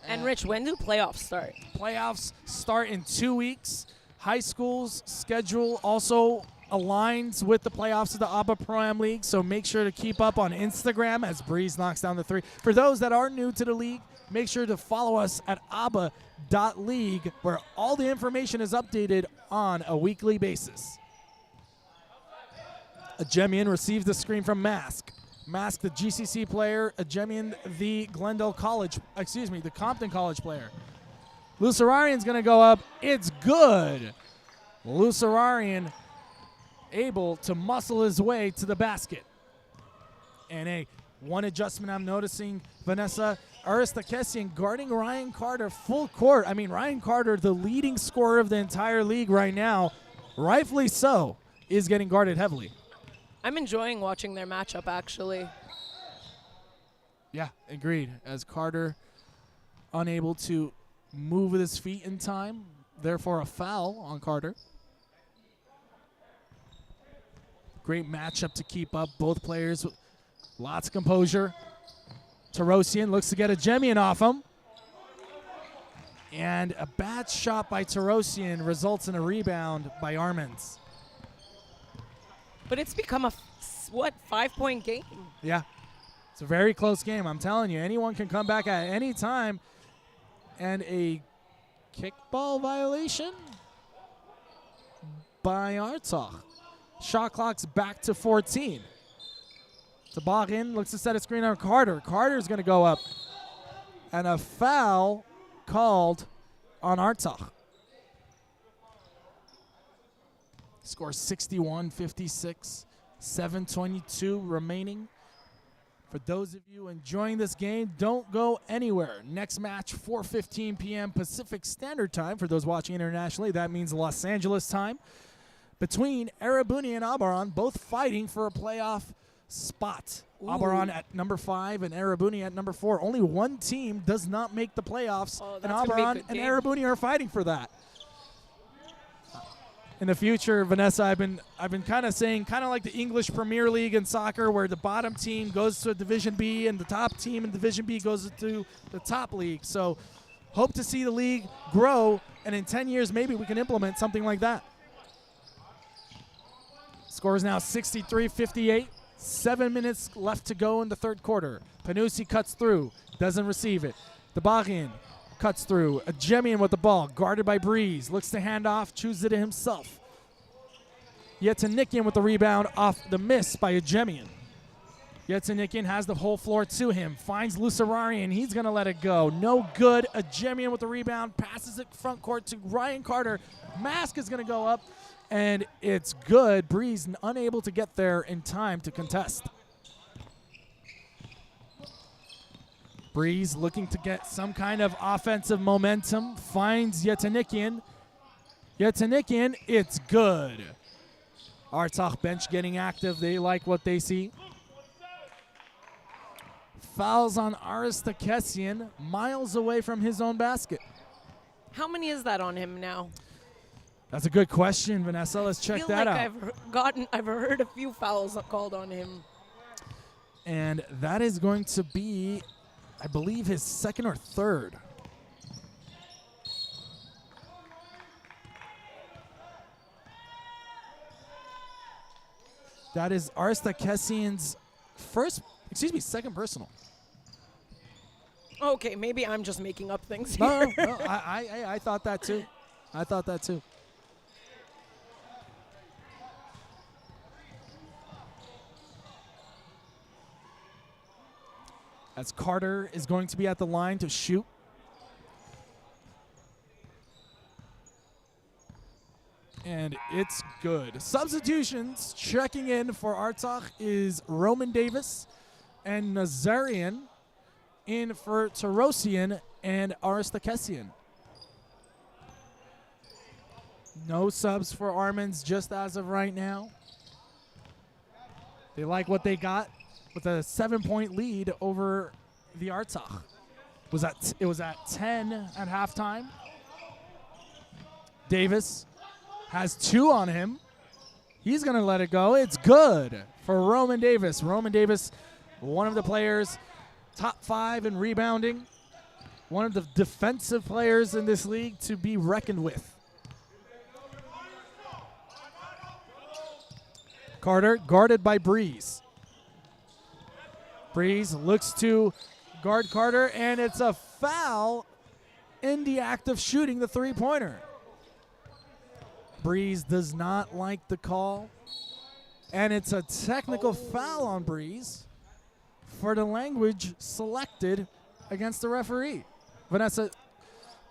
And Rich, when do playoffs start? Playoffs start in 2 weeks. High school's schedule also aligns with the playoffs of the AABA Pro-Am League, so make sure to keep up on Instagram as Breeze knocks down the three. For those that are new to the league, make sure to follow us at AABA.league, where all the information is updated on a weekly basis. Ajemian receives the screen from Mask. Mask, the GCC player. Ajemian, the the Compton College player. Lucerian's going to go up. It's good. Lucerian able to muscle his way to the basket. And a One adjustment I'm noticing, Vanessa, Artsakh guarding Ryan Carter full court. I mean, Ryan Carter, the leading scorer of the entire league right now, rightfully so, is getting guarded heavily. I'm enjoying watching their matchup, actually. Yeah, agreed. As Carter unable to move with his feet in time, therefore a foul on Carter. Great matchup to keep up. Both players with lots of composure. Tarosian looks to get a Jemian off him. And a bad shot by Tarosian results in a rebound by Armens. But it's become a, 5-point game? Yeah. It's a very close game. I'm telling you, anyone can come back at any time. And a kickball violation by Artsakh. Shot clock's back to 14. Tabaghin looks to set a screen on Carter. Carter's going to go up. And a foul called on Artsakh. Score 61-56. 7:22 remaining. For those of you enjoying this game, don't go anywhere. Next match, 4:15 p.m. Pacific Standard Time. For those watching internationally, that means Los Angeles time. Between Arabuni and Abaran, both fighting for a playoff spot. Ooh. Abaran at number 5 and Arabuni at number 4. Only one team does not make the playoffs, and that's gonna be a Abaran good and game. Arabuni are fighting for that. In the future, Vanessa, I've been kind of saying, kind of like the English Premier League in soccer, where the bottom team goes to Division B and the top team in Division B goes to the top league. So hope to see the league grow, and in 10 years, maybe we can implement something like that. Score is now 63-58. 7 minutes left to go in the third quarter. Panusi cuts through, doesn't receive it. Tabaghin cuts through. A Jemian with the ball, guarded by Breeze. Looks to hand off, chooses it himself. Yetanikian with the rebound off the miss by a Jemian. Yetanikian has the whole floor to him. Finds Lusararian. He's going to let it go. No good. A Jemian with the rebound. Passes it front court to Ryan Carter. Mask is going to go up. And it's good. Breeze unable to get there in time to contest. Breeze looking to get some kind of offensive momentum. Finds Yetanikian. Yetanikian, it's good. Artsakh bench getting active. They like what they see. Fouls on Artsakh, miles away from his own basket. How many is that on him now? That's a good question, Vanessa. Let's check that out. I've heard a few fouls called on him. And that is going to be, I believe, his second or third. That is Artsakh's second personal. Okay, maybe I'm just making up things No, here. no, I thought that too. I thought that too. As Carter is going to be at the line to shoot. And it's good. Substitutions checking in for Artsakh is Roman Davis and Nazarian in for Tarosian and Artsakh. No subs for Armens just as of right now. They like what they got with a 7-point lead over the Artsakh. It was at 10 at halftime. Davis has 2 on him. He's going to let it go. It's good for Roman Davis. Roman Davis, one of the players, top 5 in rebounding. One of the defensive players in this league to be reckoned with. Carter guarded by Breeze. Breeze looks to guard Carter, and it's a foul in the act of shooting the three-pointer. Breeze does not like the call, and it's a technical foul on Breeze for the language selected against the referee. Vanessa,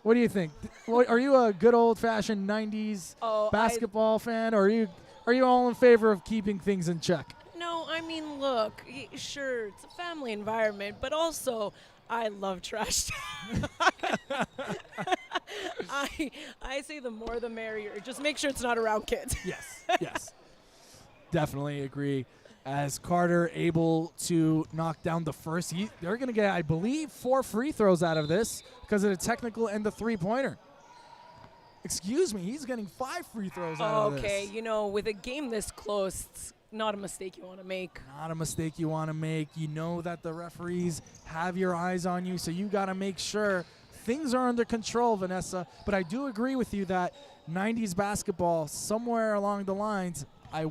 what do you think? Are you a good old-fashioned 90s basketball fan, or are you all in favor of keeping things in check? No, I mean, look, sure, it's a family environment, but also I love trash talk. I say the more the merrier. Just make sure it's not around kids. Yes, yes. Definitely agree. As Carter able to knock down the first, they're going to get, I believe, 4 free throws out of this because of the technical and the three-pointer. Excuse me, he's getting 5 free throws out of this. Okay, you know, with a game this close, it's not a mistake you want to make. Not a mistake you want to make. You know that the referees have your eyes on you, so you got to make sure things are under control, Vanessa. But I do agree with you that 90s basketball, somewhere along the lines, I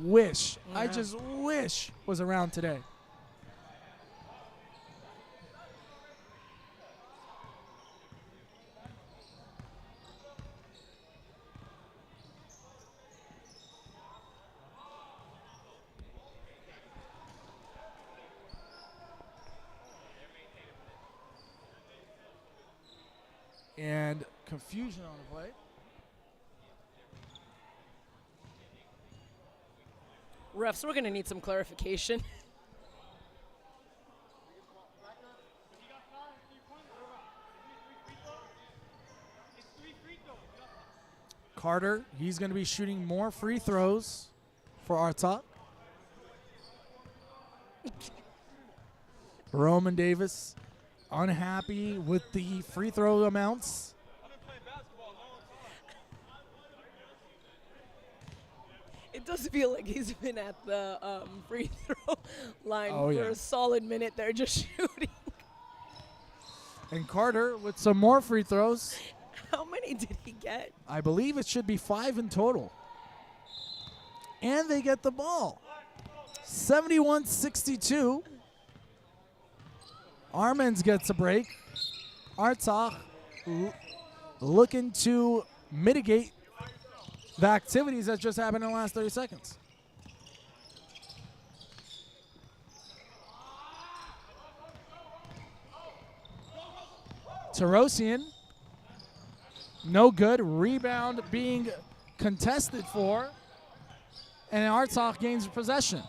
just wish was around today. And confusion on the play. Refs, we're going to need some clarification. Carter, he's going to be shooting more free throws for Artsakh. Roman Davis unhappy with the free throw amounts. It does feel like he's been at the free throw line yeah. for a solid minute there just shooting. And Carter with some more free throws. How many did he get? I believe it should be 5 in total. And they get the ball. 71-62. Armens gets a break. Artsakh looking to mitigate the activities that just happened in the last 30 seconds. Tarosian, no good. Rebound being contested for, and Artsakh gains possession.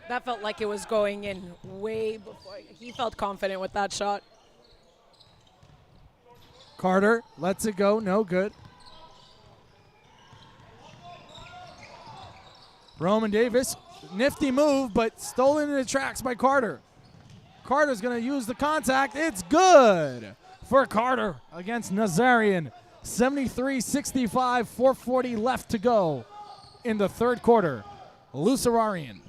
That felt like it was going in way before. He felt confident with that shot. Carter lets it go, no good. Roman Davis, nifty move, but stolen in the tracks by Carter. Carter's going to use the contact. It's good for Carter against Nazarian. 73-65, 4:40 left to go in the third quarter. Lusararian,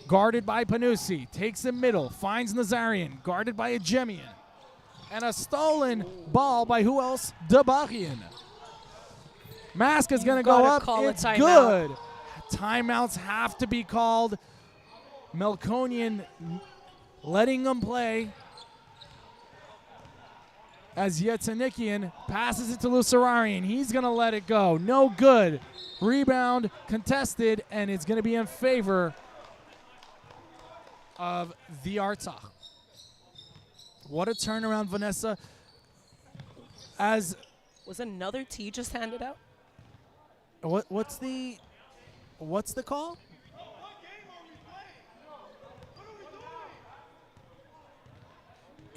guarded by Panusi, takes the middle, finds Nazarian, guarded by Ajemian. And a stolen ball by who else? Dabachian. Mask is going to go up. It's good. Timeouts have to be called. Melkonian letting them play. As Yetzanikian passes it to Lusararian. He's going to let it go. No good. Rebound contested, and it's going to be in favor of the Artsakh. What a turnaround, Vanessa. As was another tee just handed out? what's the call?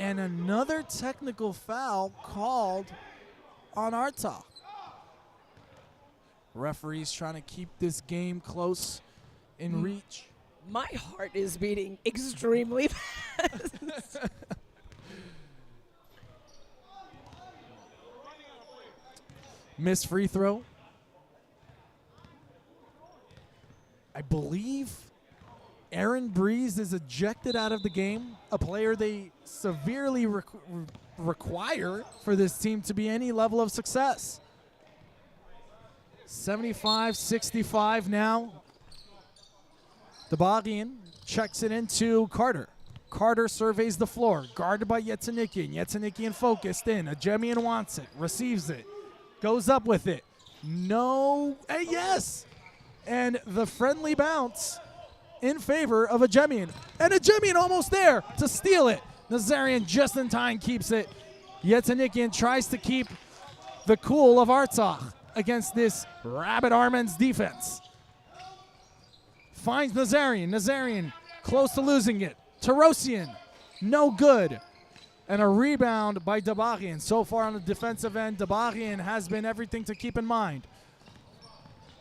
And another technical foul called on Artsakh. Referees trying to keep this game close in reach. My heart is beating extremely fast. Missed free throw. I believe Aaron Breeze is ejected out of the game, a player they severely require for this team to be any level of success. 75-65 now. Dabagian checks it into Carter. Carter surveys the floor, guarded by Yetzanikian. Yetzanikian focused in. Ajemian wants it, receives it, goes up with it. No, yes! And the friendly bounce in favor of Ajemian. And Ajemian almost there to steal it. Nazarian just in time keeps it. Yetzanikian tries to keep the cool of Artsakh against this rabid Armens defense. finds Nazarian. Nazarian close to losing it. Tarosian, no good. And a rebound by Dabaghian. So far on the defensive end, Dabaghian has been everything to keep in mind.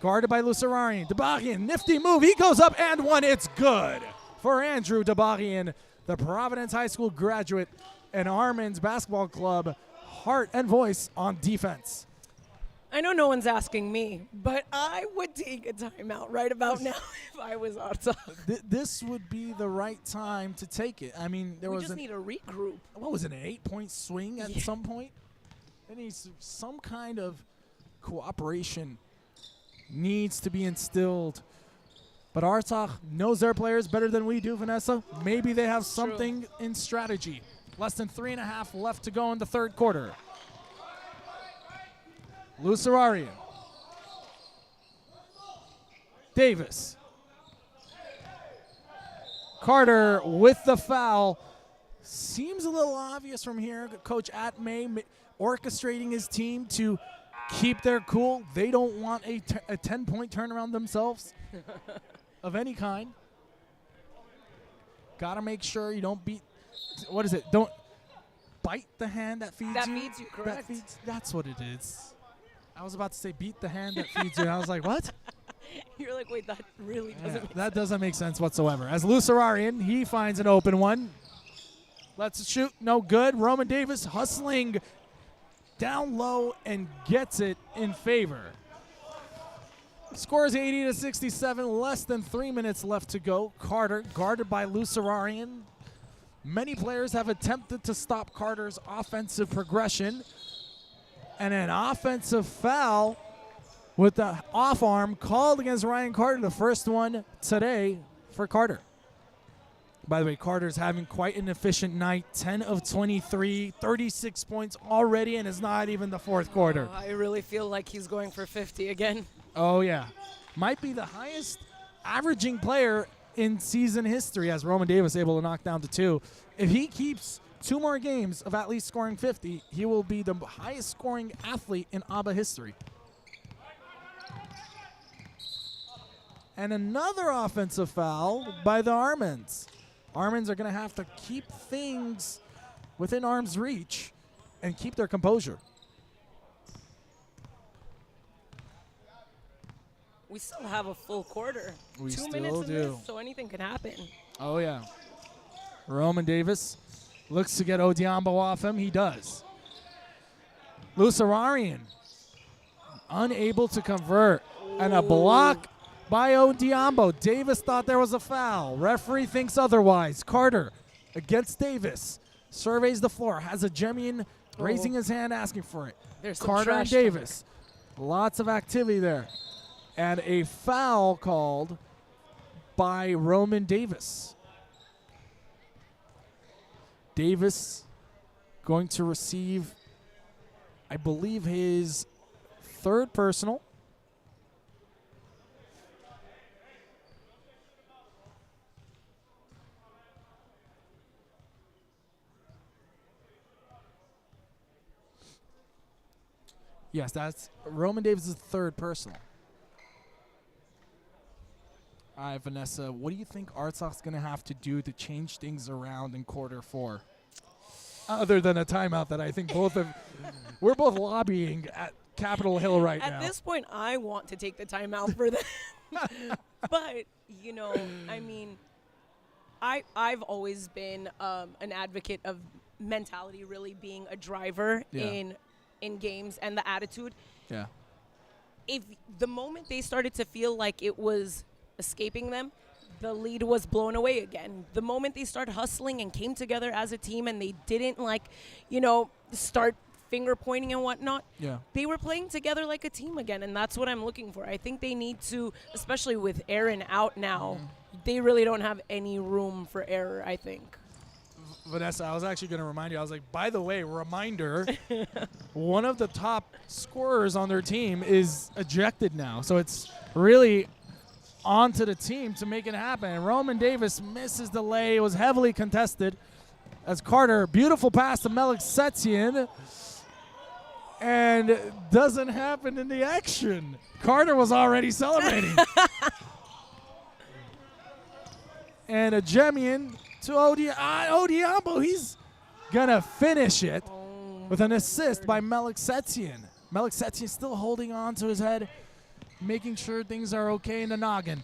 Guarded by Lusararian. Dabaghian, nifty move. He goes up and one. It's good for Andrew Dabaghian, the Providence High School graduate and Armens basketball club heart and voice on defense. I know no one's asking me, but I would take a timeout right about now if I was Artsakh. This would be the right time to take it. I mean, We just need a regroup. what was it, an 8-point swing at some point? There needs some kind of cooperation needs to be instilled. But Artsakh knows their players better than we do, Vanessa. Maybe they have something in strategy. Less than 3.5 left to go in the third quarter. Lusararian. Davis. Carter with the foul. Seems a little obvious from here. Coach Atmay orchestrating his team to keep their cool. They don't want a 10-point turnaround themselves of any kind. Got to make sure you don't beat. What is it? Don't bite the hand that feeds you. That feeds you, correct. That's what it is. I was about to say beat the hand that feeds you, and I was like, what? You're like, wait, that really doesn't make That doesn't make sense whatsoever. As Lusararian, he finds an open one. Let's shoot. No good. Roman Davis hustling down low and gets it in favor. Scores 80-67. Less than 3 minutes left to go. Carter guarded by Lusararian. Many players have attempted to stop Carter's offensive progression. And an offensive foul with the off arm called against Ryan Carter, the first one today for Carter. By the way, Carter's having quite an efficient night. 10 of 23, 36 points already, and it's not even the fourth quarter. I really feel like he's going for 50 again. Oh, yeah. Might be the highest averaging player in season history, as Roman Davis able to knock down to 2. If he keeps 2 more games of at least scoring 50, he will be the highest scoring athlete in AABA history. And another offensive foul by the Armens. Armens are going to have to keep things within arm's reach and keep their composure. We still have a full quarter. We 2 still minutes in do. this, so anything can happen. Oh, yeah. Roman Davis looks to get Odiambo off him. He does. Lusararian unable to convert. And a block by Odiambo. Davis thought there was a foul. Referee thinks otherwise. Carter against Davis. Surveys the floor. Has a Jemian raising his hand asking for it. There's some Carter and trash Davis. Lots of activity there. And a foul called by Roman Davis. Davis going to receive, I believe, his third personal. Yes, that's Roman Davis' third personal. All right, Vanessa, what do you think Artsakh's going to have to do to change things around in quarter 4? Other than a timeout that I think we're both lobbying at Capitol Hill right now. At this point, I want to take the timeout for that. But, you know, I mean, I've always been an advocate of mentality really being a driver in games and the attitude. Yeah. If the moment they started to feel like it was escaping them, the lead was blown away again. The moment they started hustling and came together as a team and they didn't start finger pointing and whatnot, they were playing together like a team again, and that's what I'm looking for. I think they need to, especially with Aaron out now, they really don't have any room for error, I think. Vanessa, I was actually going to remind you. I was like, by the way, reminder, one of the top scorers on their team is ejected now. So it's really onto the team to make it happen. Roman Davis misses the lay. It was heavily contested as Carter, beautiful pass to Melik Setsian, and doesn't happen in the action. Carter was already celebrating. And a Gemian to Odiambo. He's going to finish it with an assist by Meliksetsian. Meliksetsian still holding on to his head, making sure things are okay in the noggin.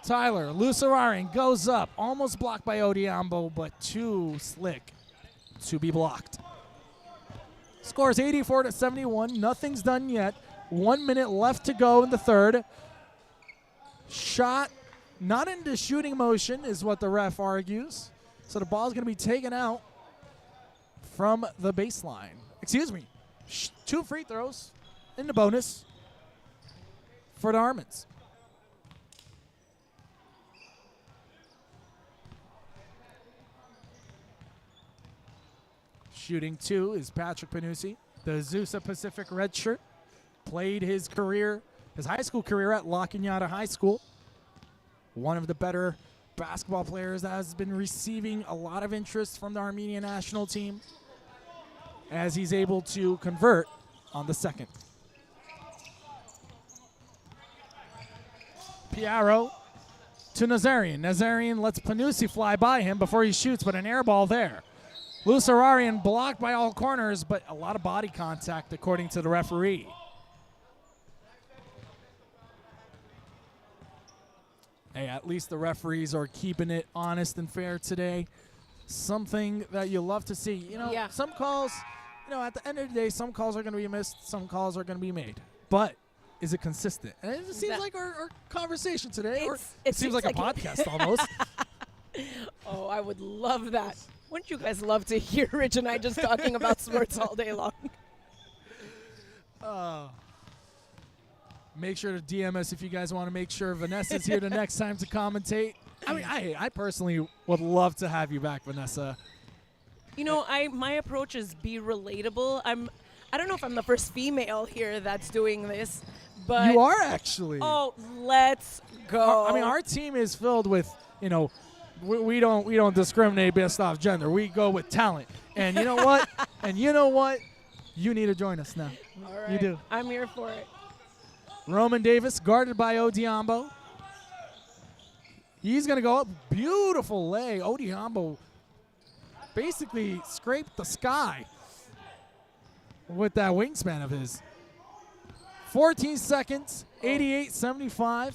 Tyler Lusararian goes up, almost blocked by Odiambo, but too slick to be blocked. Scores 84-71. Nothing's done yet. 1 minute left to go in the third. Shot not into shooting motion is what the ref argues. So the ball's going to be taken out from the baseline. Excuse me. 2 free throws in the bonus for the Armens. Shooting 2 is Patrick Panucci, the Azusa Pacific redshirt. Played his high school career at La Cañada High School. One of the better basketball players that has been receiving a lot of interest from the Armenian national team as he's able to convert on the second. Piaro to Nazarian. Nazarian lets Panucci fly by him before he shoots, but an air ball there. Lusararian blocked by all corners, but a lot of body contact according to the referee. Hey, at least the referees are keeping it honest and fair today. Something that you love to see. You know, some calls, at the end of the day, some calls are going to be missed, some calls are going to be made. But is it consistent? And it seems like our conversation today, it seems like a podcast almost. Oh, I would love that. Wouldn't you guys love to hear Rich and I just talking about sports all day long? Make sure to DM us if you guys want to make sure Vanessa's here the next time to commentate. I mean, I personally would love to have you back, Vanessa. You know, my approach is be relatable. I don't know if I'm the first female here that's doing this, but you are actually. Oh, let's go. I mean, our team is filled with, we don't discriminate based off gender. We go with talent. And you know what? You need to join us now. All right. You do. I'm here for it. Roman Davis guarded by Odiambo. He's going to go up. Beautiful lay. Odiambo basically scraped the sky with that wingspan of his. 14 seconds, 88-75.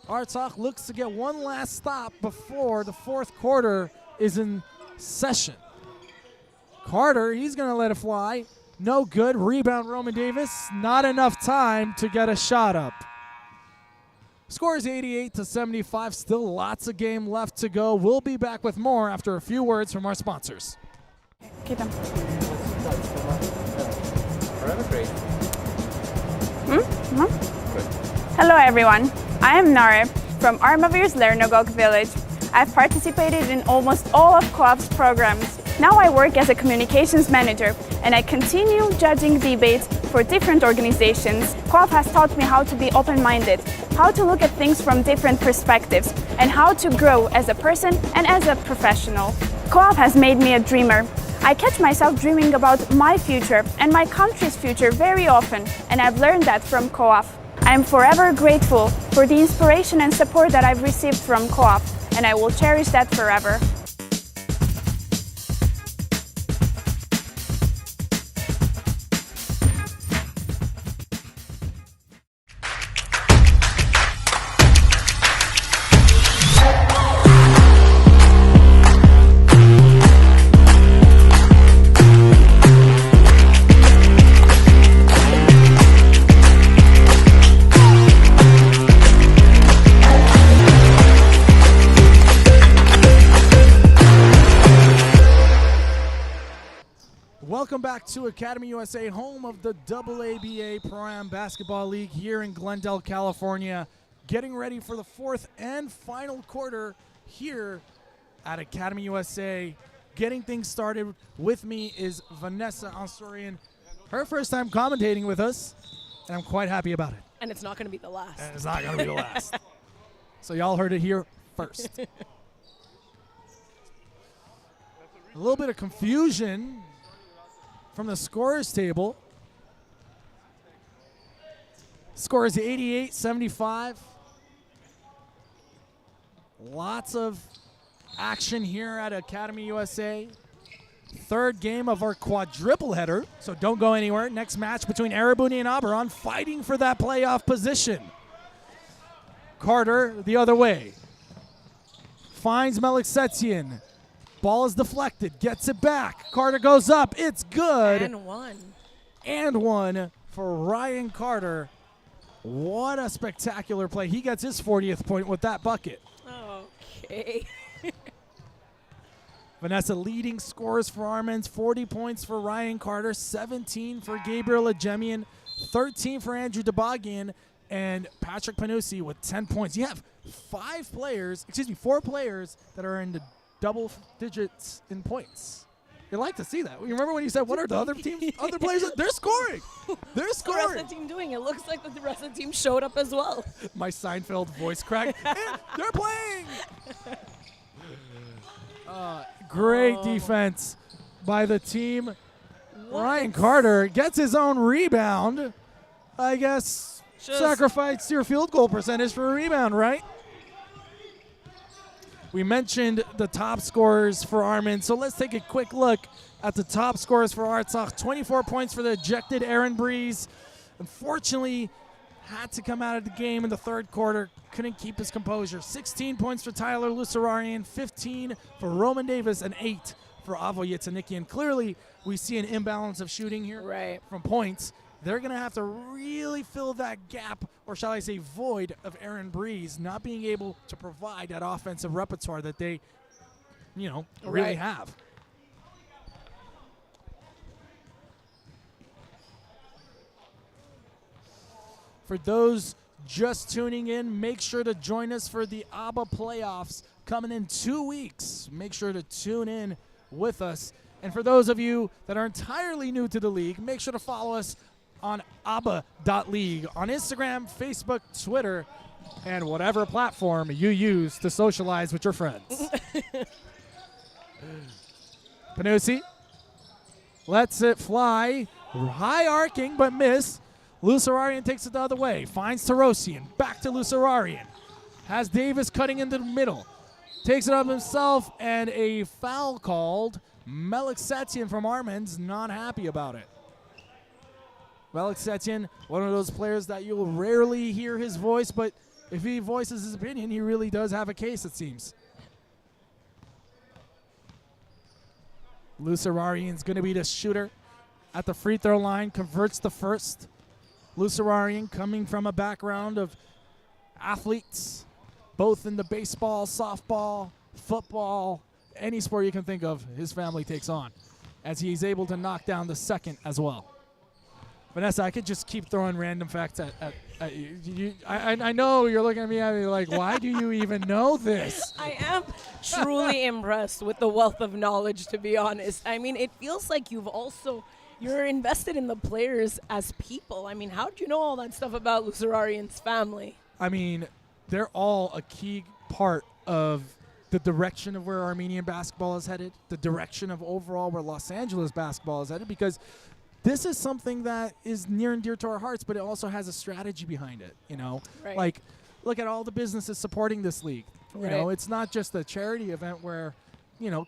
Artsakh looks to get one last stop before the fourth quarter is in session. Carter, he's going to let it fly. No good. Rebound, Roman Davis. Not enough time to get a shot up. Score is 88-75. Still lots of game left to go. We'll be back with more after a few words from our sponsors. Hello everyone, I am Nare from Armavir's Lernogok village. I've participated in almost all of Co-op's programs. Now I work as a communications manager and I continue judging debates for different organizations. Co-op has taught me how to be open-minded, how to look at things from different perspectives, and how to grow as a person and as a professional. Co-op has made me a dreamer. I catch myself dreaming about my future and my country's future very often, and I've learned that from Co-op. I am forever grateful for the inspiration and support that I've received from Co-op, and I will cherish that forever. Welcome back to Academy USA, home of the AABA Pro-Am Basketball League here in Glendale, California. Getting ready for the fourth and final quarter here at Academy USA. Getting things started with me is Vanessa Ansorian. Her first time commentating with us, and I'm quite happy about it. And it's not going to be the last. And it's not going to be the last. So y'all heard it here first. A little bit of confusion from the scorers table. Score is 88-75. Lots of action here at Academy USA. Third game of our quadruple header, so don't go anywhere. Next match between Erebuni and Oberon, fighting for that playoff position. Carter the other way. Finds Meliksetsian. Ball is deflected, gets it back. Carter goes up, it's good. And one. And one for Ryan Carter. What a spectacular play. He gets his 40th point with that bucket. Okay. Vanessa leading scores for Armens, 40 points for Ryan Carter, 17 for Gabriel Ajemian, 13 for Andrew Debagian, and Patrick Panussi with 10 points. You have 4 players that are in the double digits in points. You like to see that. You remember when you said, what are the other teams, other players? They're scoring. They're What's the rest scoring. of the team doing? It looks like that the rest of the team showed up as well. My Seinfeld voice cracked. And they're playing. Great defense by the team. Ryan Carter gets his own rebound. I guess sacrifice your field goal percentage for a rebound, right? We mentioned the top scorers for Armens, so let's take a quick look at the top scorers for Artsakh. 24 points for the ejected Aaron Breeze. Unfortunately, had to come out of the game in the third quarter. Couldn't keep his composure. 16 points for Tyler Lucerarian, 15 for Roman Davis, and 8 for Avo Yetsanikian. Clearly, we see an imbalance of shooting here from points. They're going to have to really fill that gap, or shall I say void, of Aaron Breeze not being able to provide that offensive repertoire that they, really have. For those just tuning in, make sure to join us for the AABA playoffs coming in 2 weeks. Make sure to tune in with us. And for those of you that are entirely new to the league, make sure to follow us on AABA.league on Instagram, Facebook, Twitter, and whatever platform you use to socialize with your friends. Panussi lets it fly. High arcing, but miss. Lucerarian takes it the other way. Finds Tarosian. Back to Lucerarian. Has Davis cutting into the middle. Takes it up himself, and a foul called. Meliksetsian from Armens not happy about it. Meliksetsian, one of those players that you'll rarely hear his voice, but if he voices his opinion, he really does have a case, it seems. Lucerarian's going to be the shooter at the free throw line, converts the first. Lucerarian coming from a background of athletes, both in the baseball, softball, football, any sport you can think of, his family takes on, as he's able to knock down the second as well. Vanessa, I could just keep throwing random facts at you. I know you're looking at me like, why do you even know this? I am truly impressed with the wealth of knowledge, to be honest. I mean, it feels like you're invested in the players as people. I mean, how do you know all that stuff about Lucerarian's family? I mean, they're all a key part of the direction of where Armenian basketball is headed, the direction of overall where Los Angeles basketball is headed, because this is something that is near and dear to our hearts, but it also has a strategy behind it, Right. Like, look at all the businesses supporting this league. Right. It's not just a charity event where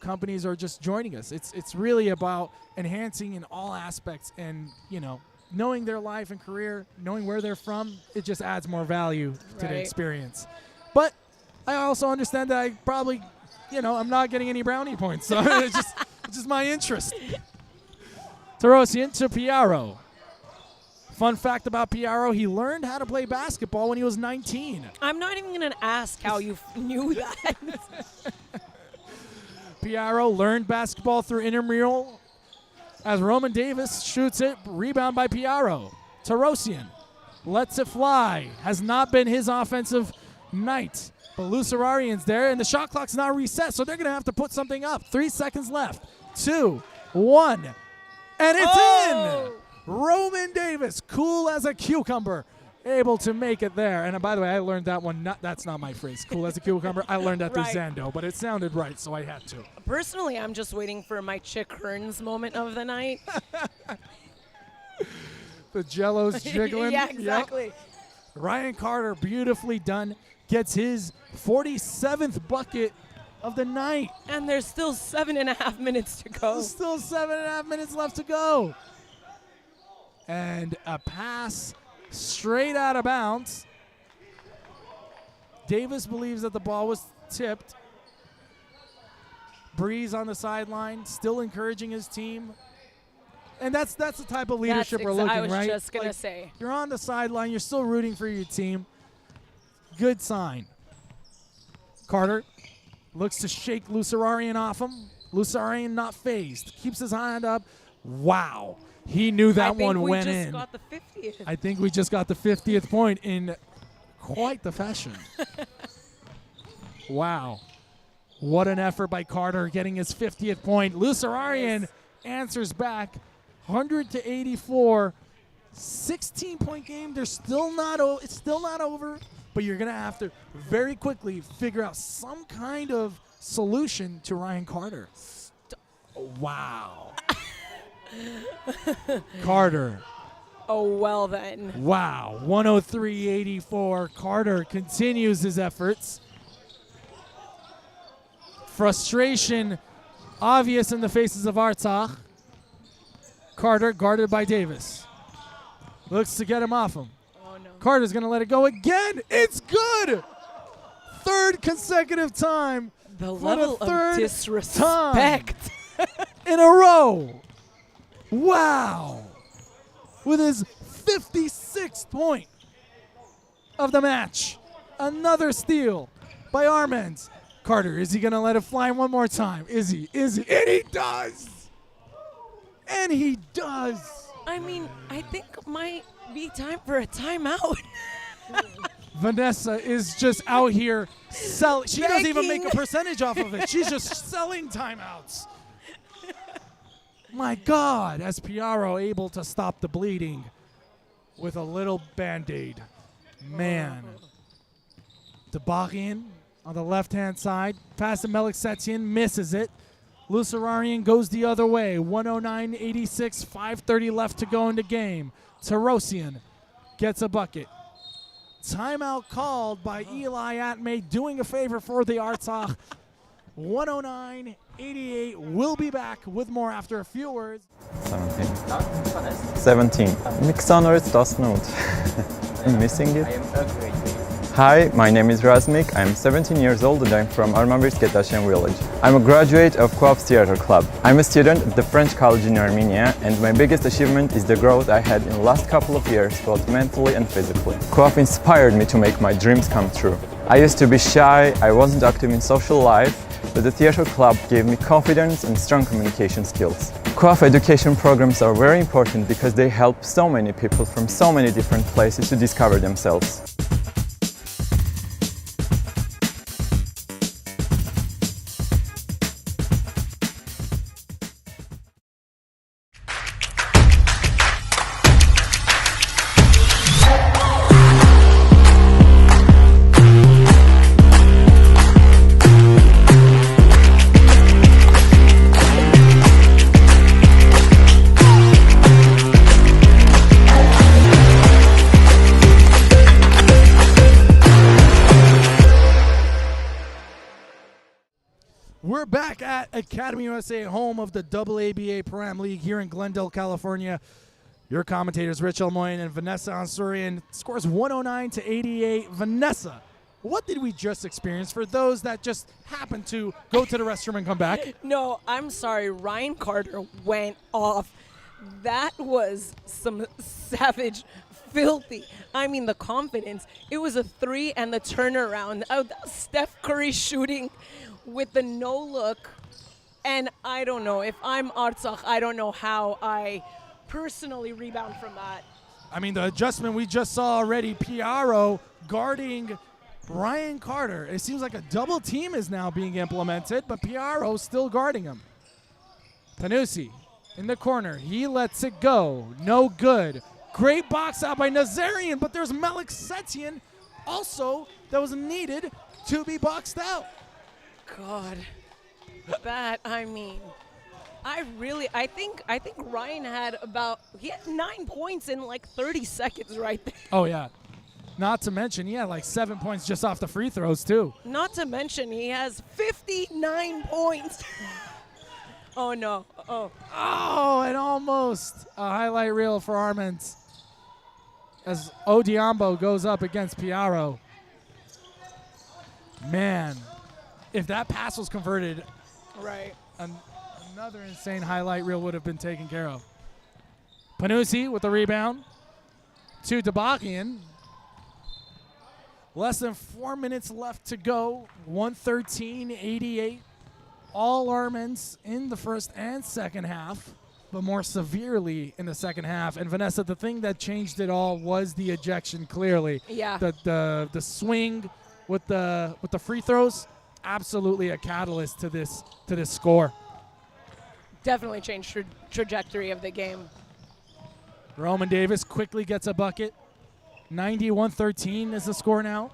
companies are just joining us. It's really about enhancing in all aspects, and knowing their life and career, knowing where they're from, it just adds more value to the experience. But I also understand that I probably, I'm not getting any brownie points, so it's just my interest. Tarosian to Piaro. Fun fact about Piaro, he learned how to play basketball when he was 19. I'm not even going to ask how you knew that. Piaro learned basketball through intramural as Roman Davis shoots it. Rebound by Piaro. Tarosian lets it fly. Has not been his offensive night. But Lucerarian's there, and the shot clock's not reset, so they're going to have to put something up. 3 seconds left. 2, 1. And it's in! Roman Davis, cool as a cucumber, able to make it there. And by the way, I learned that one. That's not my phrase. Cool as a cucumber. I learned that through Zando, but it sounded right, so I had to. Personally, I'm just waiting for my Chick Hearns moment of the night. The Jello's jiggling. Yeah, exactly. Yep. Ryan Carter, beautifully done, gets his 47th bucket of the night. And there's still 7.5 minutes to go. There's still 7.5 minutes left to go. And a pass straight out of bounds. Davis believes that the ball was tipped. Breeze on the sideline, still encouraging his team. And that's the type of leadership we're looking, right? I was just going to say. You're on the sideline. You're still rooting for your team. Good sign. Carter looks to shake Lusararian off him. Lusararian not phased. Keeps his hand up. Wow. He knew that one went in. Got the 50th. I think we just got the 50th point in quite the fashion. Wow. What an effort by Carter getting his 50th point. Lusararian answers back 100-84. 16-point game. They're still not it's still not over, but you're going to have to very quickly figure out some kind of solution to Ryan Carter. Wow. Carter. Oh, well then. Wow. 103-84. Carter continues his efforts. Frustration obvious in the faces of Artsakh. Carter guarded by Davis. Looks to get him off him. Oh, no. Carter's going to let it go again. It's good. Third consecutive time. The level of disrespect. In a row. Wow. With his 56th point of the match. Another steal by Armens. Carter, is he going to let it fly one more time? Is he? And he does. And he does. I mean, I think it might be time for a timeout. Vanessa is just out here selling. She doesn't even Begging. make a percentage off of it. She's just selling timeouts. My God, as Piaro able to stop the bleeding with a little Band-Aid. Man. Debakian on the left-hand side. Pass to Melik Setien, misses it. Lusararian goes the other way. 109-86, 5:30 left to go in the game. Tarosian gets a bucket. Timeout called by Eli Atmay, doing a favor for the Artsakh. 109-88. We'll be back with more after a few words. 17. Mixonoris does not. I'm missing it. Hi, my name is Razmik. I'm 17 years old and I'm from Armens village. I'm a graduate of Co-op's Theater Club. I'm a student at the French College in Armenia, and my biggest achievement is the growth I had in the last couple of years, both mentally and physically. Co-op inspired me to make my dreams come true. I used to be shy, I wasn't active in social life, but the Theater Club gave me confidence and strong communication skills. Co-op education programs are very important because they help so many people from so many different places to discover themselves. We're back at Academy USA, home of the AABA Param League here in Glendale, California. Your commentators, Rich Elmoyan and Vanessa Ansurian. Scores 109-88. Vanessa, what did we just experience for those that just happened to go to the restroom and come back? No, I'm sorry. Ryan Carter went off. That was some savage, filthy. I mean, the confidence. It was a 3 and the turnaround. Oh, that was Steph Curry shooting with the no look. And I don't know. If I'm Artsakh, I don't know how I personally rebound from that. I mean, the adjustment we just saw already, Piaro guarding Ryan Carter. It seems like a double team is now being implemented, but Piaro still guarding him. Tanusi in the corner. He lets it go. No good. Great box out by Nazarian, but there's Melik Setien also that was needed to be boxed out. God, that, I mean, I think Ryan had he had 9 points in like 30 seconds right there. Oh, yeah. Not to mention, he had like 7 points just off the free throws, too. Not to mention, he has 59 points. Oh, no. Oh. Oh, and almost a highlight reel for Armens as Odiambo goes up against Piaro. Man, if that pass was converted, Right. another insane highlight reel would have been taken care of. Panussi with the rebound to Debakian. Less than 4 minutes left to go. 113-88. All Armens in the first and second half, but more severely in the second half. And Vanessa, the thing that changed it all was the ejection. Clearly, Yeah. The swing with the free throws, absolutely a catalyst to this score. Definitely changed trajectory of the game. Roman Davis quickly gets a bucket. 91-13 is the score now.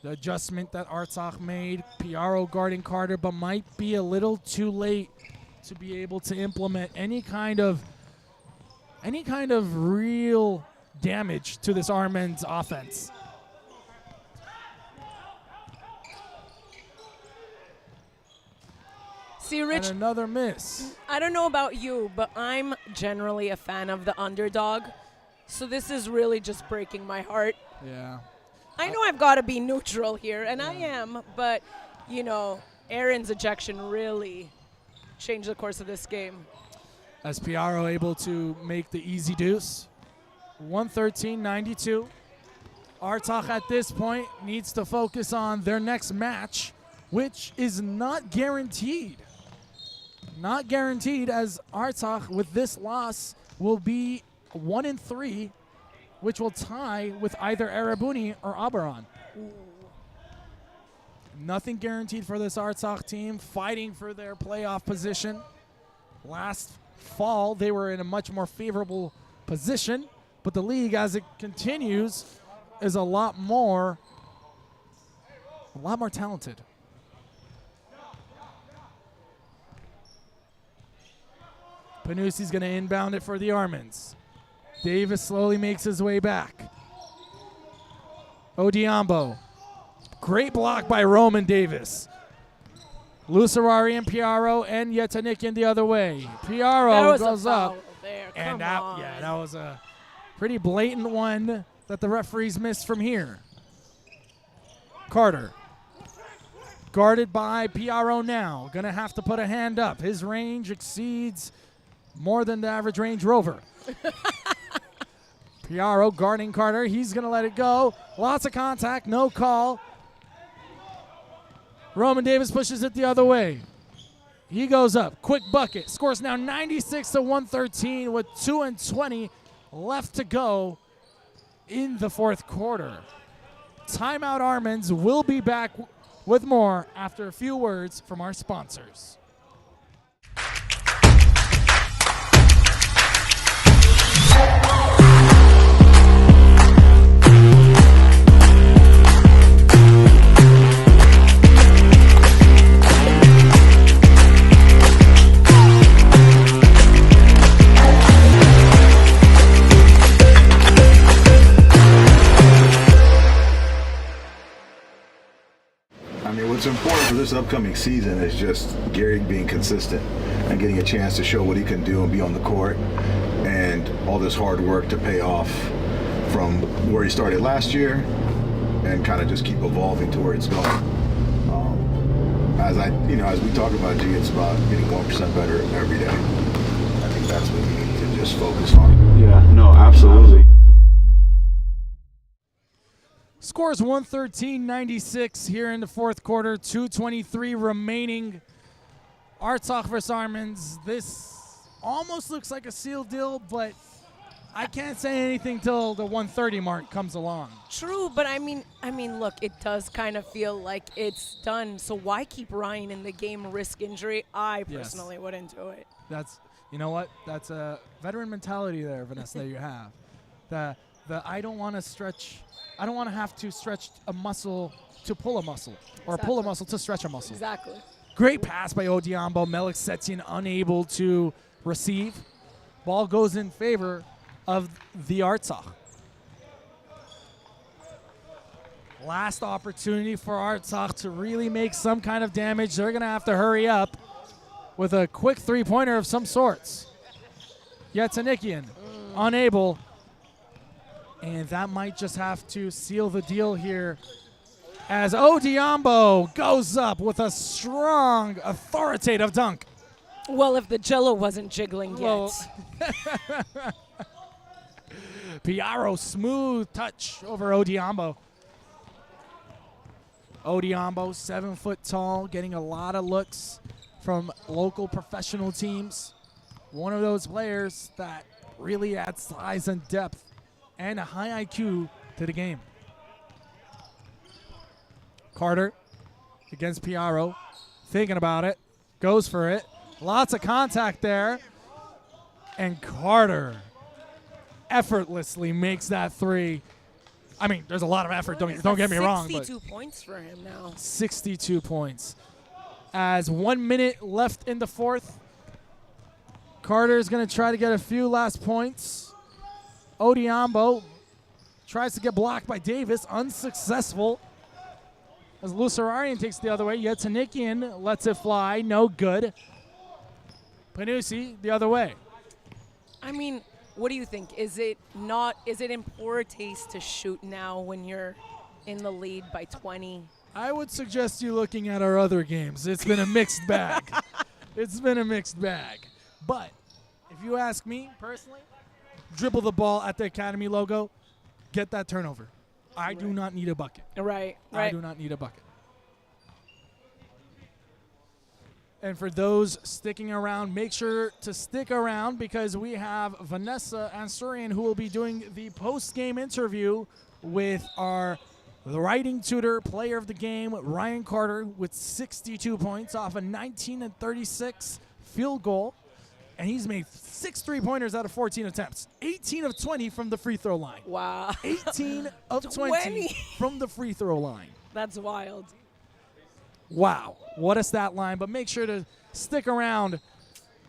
The adjustment that Artsakh made, Piaro guarding Carter, but might be a little too late to be able to implement any kind of real damage to this Armens offense. See, Rich, And another miss. I don't know about you, but I'm generally a fan of the underdog. So this is really just breaking my heart. Yeah. I know I've got to be neutral here, and I am, but, you know, Aaron's ejection really changed the course of this game. As Piaro able to make the easy deuce. 113-92. Artsakh at this point needs to focus on their next match, which is not guaranteed. Not guaranteed, as Artsakh with this loss will be 1-3, which will tie with either Erebuni or Aberon. Nothing guaranteed for this Artsakh team, fighting for their playoff position. Last fall, they were in a much more favorable position, but the league, as it continues, is a lot more talented. Panussi's going to inbound it for the Armens. Davis slowly makes his way back. Odiambo. Great block by Roman Davis. Lusarari and Piaro and Yetanikian the other way. Piaro goes up. There. And Come on. that was a pretty blatant one that the referees missed from here. Carter. Guarded by Piaro now. Gonna have to put a hand up. His range exceeds more than the average Range Rover. Piaro guarding Carter. He's gonna let it go. Lots of contact, no call. Roman Davis pushes it the other way. He goes up, quick bucket. Scores now 96-113 with 2:20 left to go in the fourth quarter. Timeout Armens. Will be back with more after a few words from our sponsors. What's important for this upcoming season is just Gary being consistent and getting a chance to show what he can do and be on the court, and all this hard work to pay off from where he started last year and kind of just keep evolving to where it's going. As we talk about G, it's about getting 1% better every day. I think that's what we need to just focus on. Yeah, no, absolutely. Scores 113-96 here in the fourth quarter. 2:23 remaining. Artsakh versus Armens. This almost looks like a sealed deal, but I can't say anything till the 130 mark comes along. True, but I mean, look, it does kind of feel like it's done. So why keep Ryan in the game, risk injury? I personally wouldn't do it. You know what? That's a veteran mentality there, Vanessa, that you have. I don't want to stretch. I don't want to have to stretch a muscle to pull a muscle, or pull a muscle to stretch a muscle. Exactly. Great pass by Odiambo. Melik Setien unable to receive. Ball goes in favor of the Artsakh. Last opportunity for Artsakh to really make some kind of damage. They're going to have to hurry up with a quick three-pointer of some sorts. Yetanikian unable. And that might just have to seal the deal here as Odiambo goes up with a strong, authoritative dunk. Well, if the jello wasn't jiggling Well, yet. Piaro, smooth touch over Odiambo. Odiambo, 7 foot tall, getting a lot of looks from local professional teams. One of those players that really adds size and depth and a high IQ to the game. Carter against Piaro, thinking about it, goes for it. Lots of contact there. And Carter effortlessly makes that three. I mean, there's a lot of effort, don't get me wrong. 62 points for him now. 62 points. As 1 minute left in the fourth, Carter's going to try to get a few last points. Odiambo tries to get blocked by Davis, unsuccessful. As Lusararian takes the other way, Yetanikian lets it fly, no good. Panusi the other way. I mean, what do you think? Is it in poor taste to shoot now when you're in the lead by 20? I would suggest you looking at our other games. It's been a mixed bag. It's been a mixed bag. But if you ask me personally, dribble the ball at the Academy logo, get that turnover. I do not need a bucket. Right. I do not need a bucket. And for those sticking around, make sure to stick around because we have Vanessa Ansurian who will be doing the post-game interview with our writing tutor, player of the game, Ryan Carter, with 62 points off a 19-36 field goal. And he's made 6 3-pointers out of 14 attempts. 18 of 20 from the free throw line. Wow. 18 of 20 from the free throw line. That's wild. Wow, what a stat line. But make sure to stick around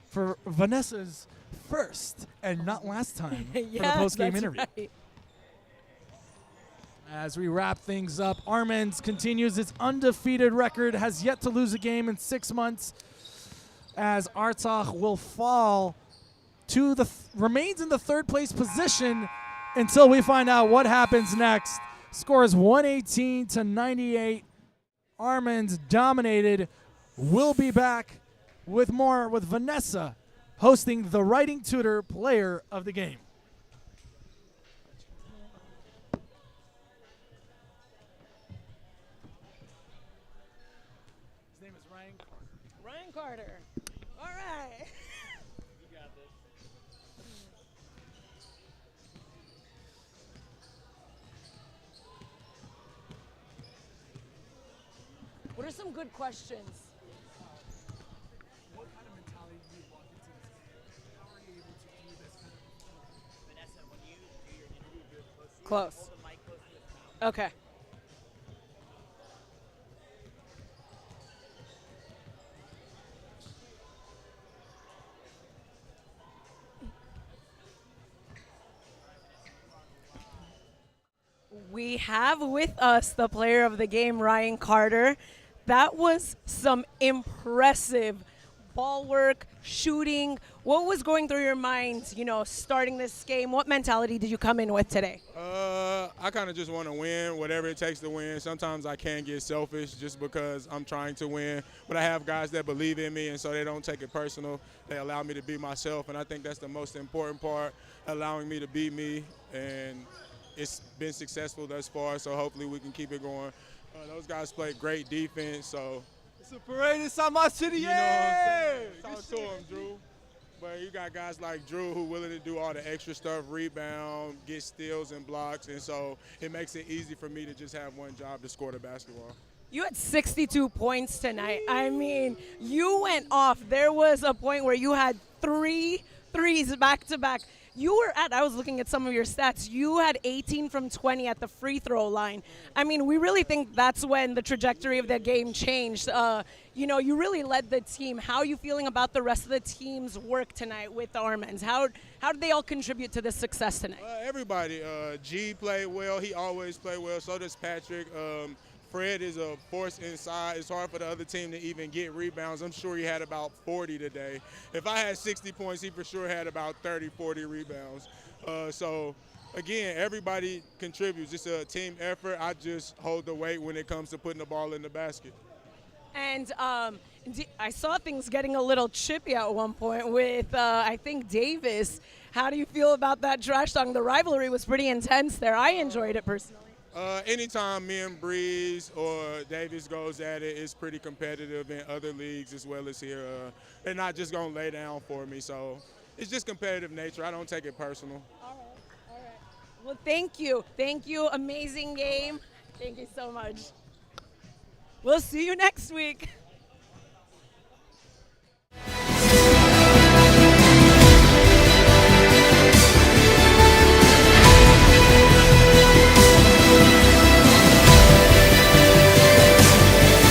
for Vanessa's first and not last time for the post-game interview. Right. As we wrap things up, Armens continues its undefeated record, has yet to lose a game in 6 months, as Artsakh will fall to remains in the third place position until we find out what happens next. Scores 118-98. Armens dominated. We'll be back with more with Vanessa hosting the writing tutor player of the game. His name is Ryan Carter. Ryan Carter. All right. You got this. What are some good questions? What kind of mentality do you walk into this game? How are you able to do this kind of Vanessa, when you do your interview, do it close to you. Close. Hold the mic close to his mouth. Okay. We have with us the player of the game, Ryan Carter. That was some impressive ball work, shooting. What was going through your mind, starting this game? What mentality did you come in with today? I kind of just want to win, whatever it takes to win. Sometimes I can get selfish just because I'm trying to win, but I have guys that believe in me, and so they don't take it personal. They allow me to be myself, and I think that's the most important part, allowing me to be me, and it's been successful thus far, so hopefully we can keep it going. Those guys play great defense, so. It's a parade inside my city, You know what I'm saying? Talk to him, Drew. But you got guys like Drew who willing to do all the extra stuff, rebound, get steals and blocks, and so it makes it easy for me to just have one job to score the basketball. You had 62 points tonight. I mean, you went off. There was a point where you had 3 threes back to back. I was looking at some of your stats. You had 18 from 20 at the free throw line. I mean, we really think that's when the trajectory of the game changed. You really led the team. How are you feeling about the rest of the team's work tonight with the Armens? How did they all contribute to this success tonight? Everybody. G played well. He always played well. So does Patrick. Fred is a force inside. It's hard for the other team to even get rebounds. I'm sure he had about 40 today. If I had 60 points, he for sure had about 30, 40 rebounds. So, again, everybody contributes. It's a team effort. I just hold the weight when it comes to putting the ball in the basket. And I saw things getting a little chippy at one point with, I think, Davis. How do you feel about that trash talk? The rivalry was pretty intense there. I enjoyed it personally. Anytime me and Breeze or Davis goes at it, it's pretty competitive in other leagues as well as here. They're not just going to lay down for me. So it's just competitive nature. I don't take it personal. All right. Well, thank you. Thank you. Amazing game. Thank you so much. We'll see you next week.